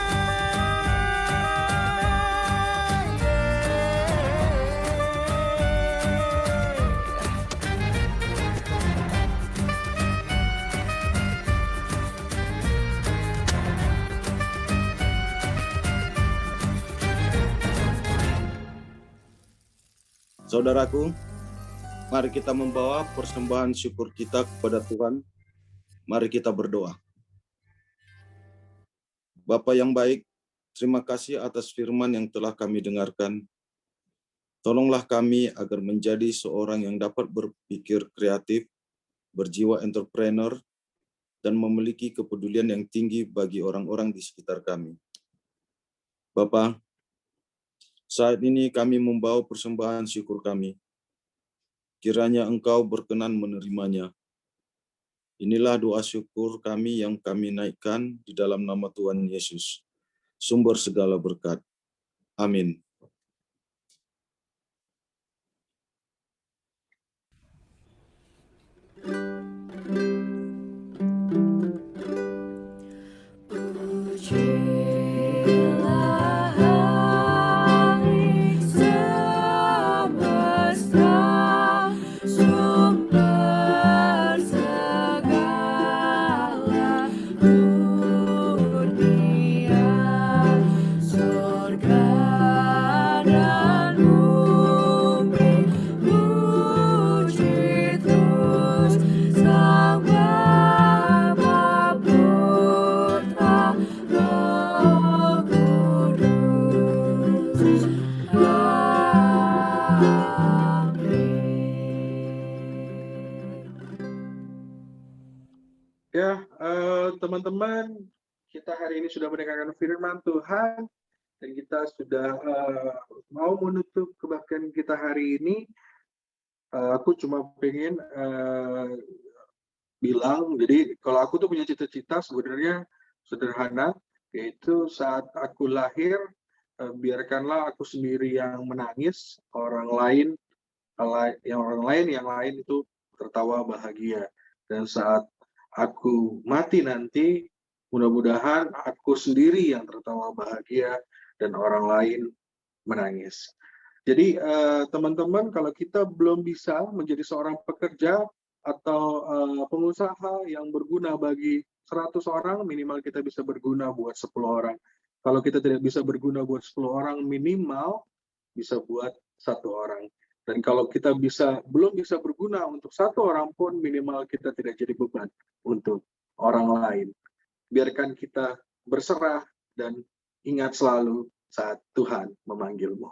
Saudaraku, mari kita membawa persembahan syukur kita kepada Tuhan. Mari kita berdoa. Bapa yang baik, terima kasih atas firman yang telah kami dengarkan. Tolonglah kami agar menjadi seorang yang dapat berpikir kreatif, berjiwa entrepreneur, dan memiliki kepedulian yang tinggi bagi orang-orang di sekitar kami. Bapa, saat ini kami membawa persembahan syukur kami. Kiranya Engkau berkenan menerimanya. Inilah doa syukur kami yang kami naikkan di dalam nama Tuhan Yesus, sumber segala berkat. Amin. Teman-teman, kita hari ini sudah mendengarkan firman Tuhan, dan kita sudah mau menutup kebaktian kita hari ini. Aku cuma pengen bilang, jadi kalau aku tuh punya cita-cita sebenarnya sederhana, yaitu saat aku lahir, biarkanlah aku sendiri yang menangis, orang lain yang lain itu tertawa bahagia. Dan saat aku mati nanti, mudah-mudahan aku sendiri yang tertawa bahagia dan orang lain menangis. Jadi teman-teman, kalau kita belum bisa menjadi seorang pekerja atau pengusaha yang berguna bagi 100 orang, minimal kita bisa berguna buat 10 orang. Kalau kita tidak bisa berguna buat 10 orang, minimal bisa buat 1 orang. Dan kalau kita belum bisa berguna untuk 1 orang pun, minimal kita tidak jadi beban untuk orang lain. Biarkan kita berserah dan ingat selalu saat Tuhan memanggilmu.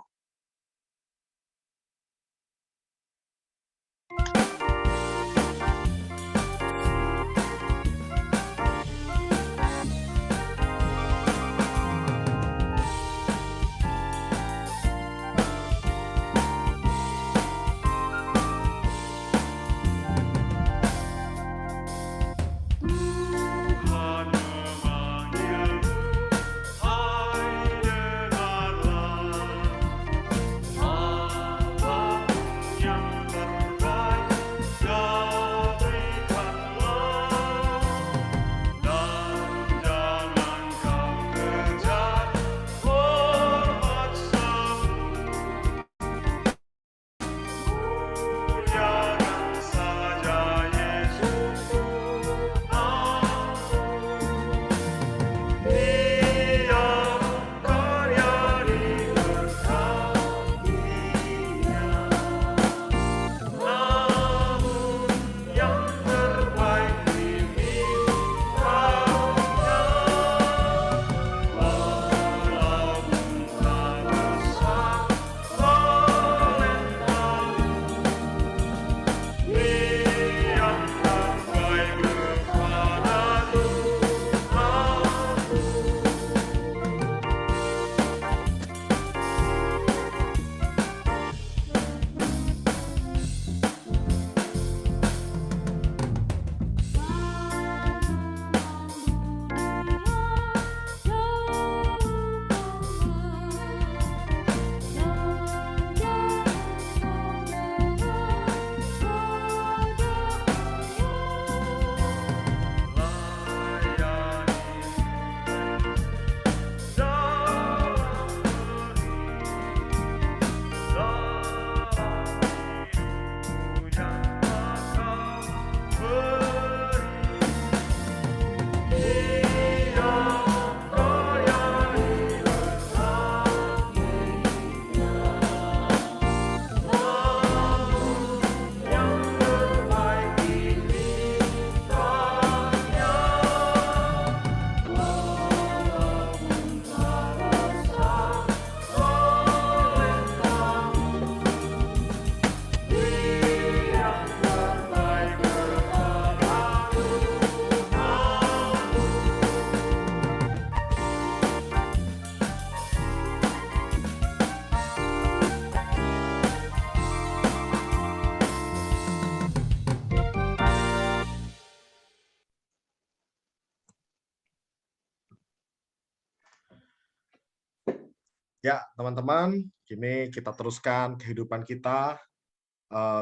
Ya, teman-teman, kini kita teruskan kehidupan kita,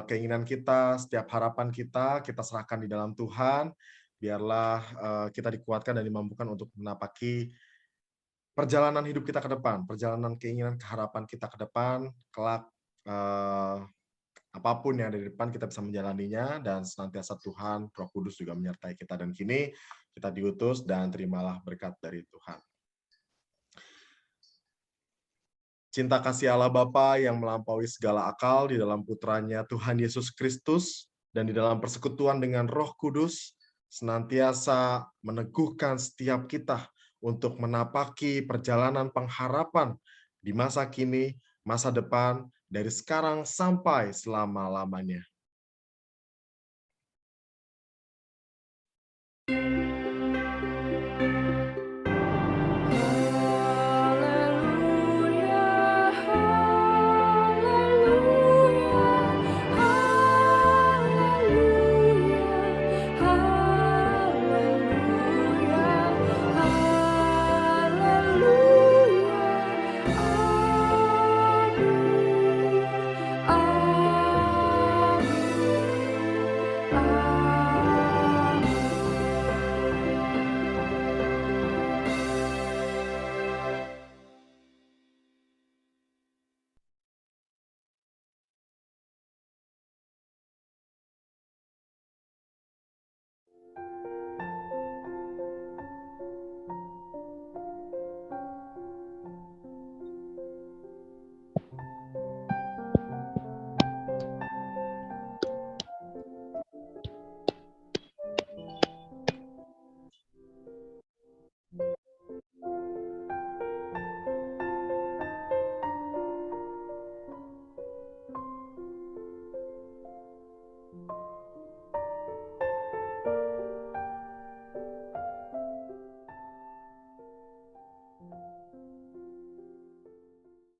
keinginan kita, setiap harapan kita serahkan di dalam Tuhan. Biarlah kita dikuatkan dan dimampukan untuk menapaki perjalanan hidup kita ke depan, perjalanan keinginan, keharapan kita ke depan, kelak apapun yang ada di depan kita bisa menjalaninya, dan senantiasa Tuhan, Roh Kudus juga menyertai kita. Dan kini kita diutus dan terimalah berkat dari Tuhan. Cinta kasih Allah Bapa yang melampaui segala akal di dalam Putranya Tuhan Yesus Kristus dan di dalam persekutuan dengan Roh Kudus senantiasa meneguhkan setiap kita untuk menapaki perjalanan pengharapan di masa kini, masa depan, dari sekarang sampai selama-lamanya.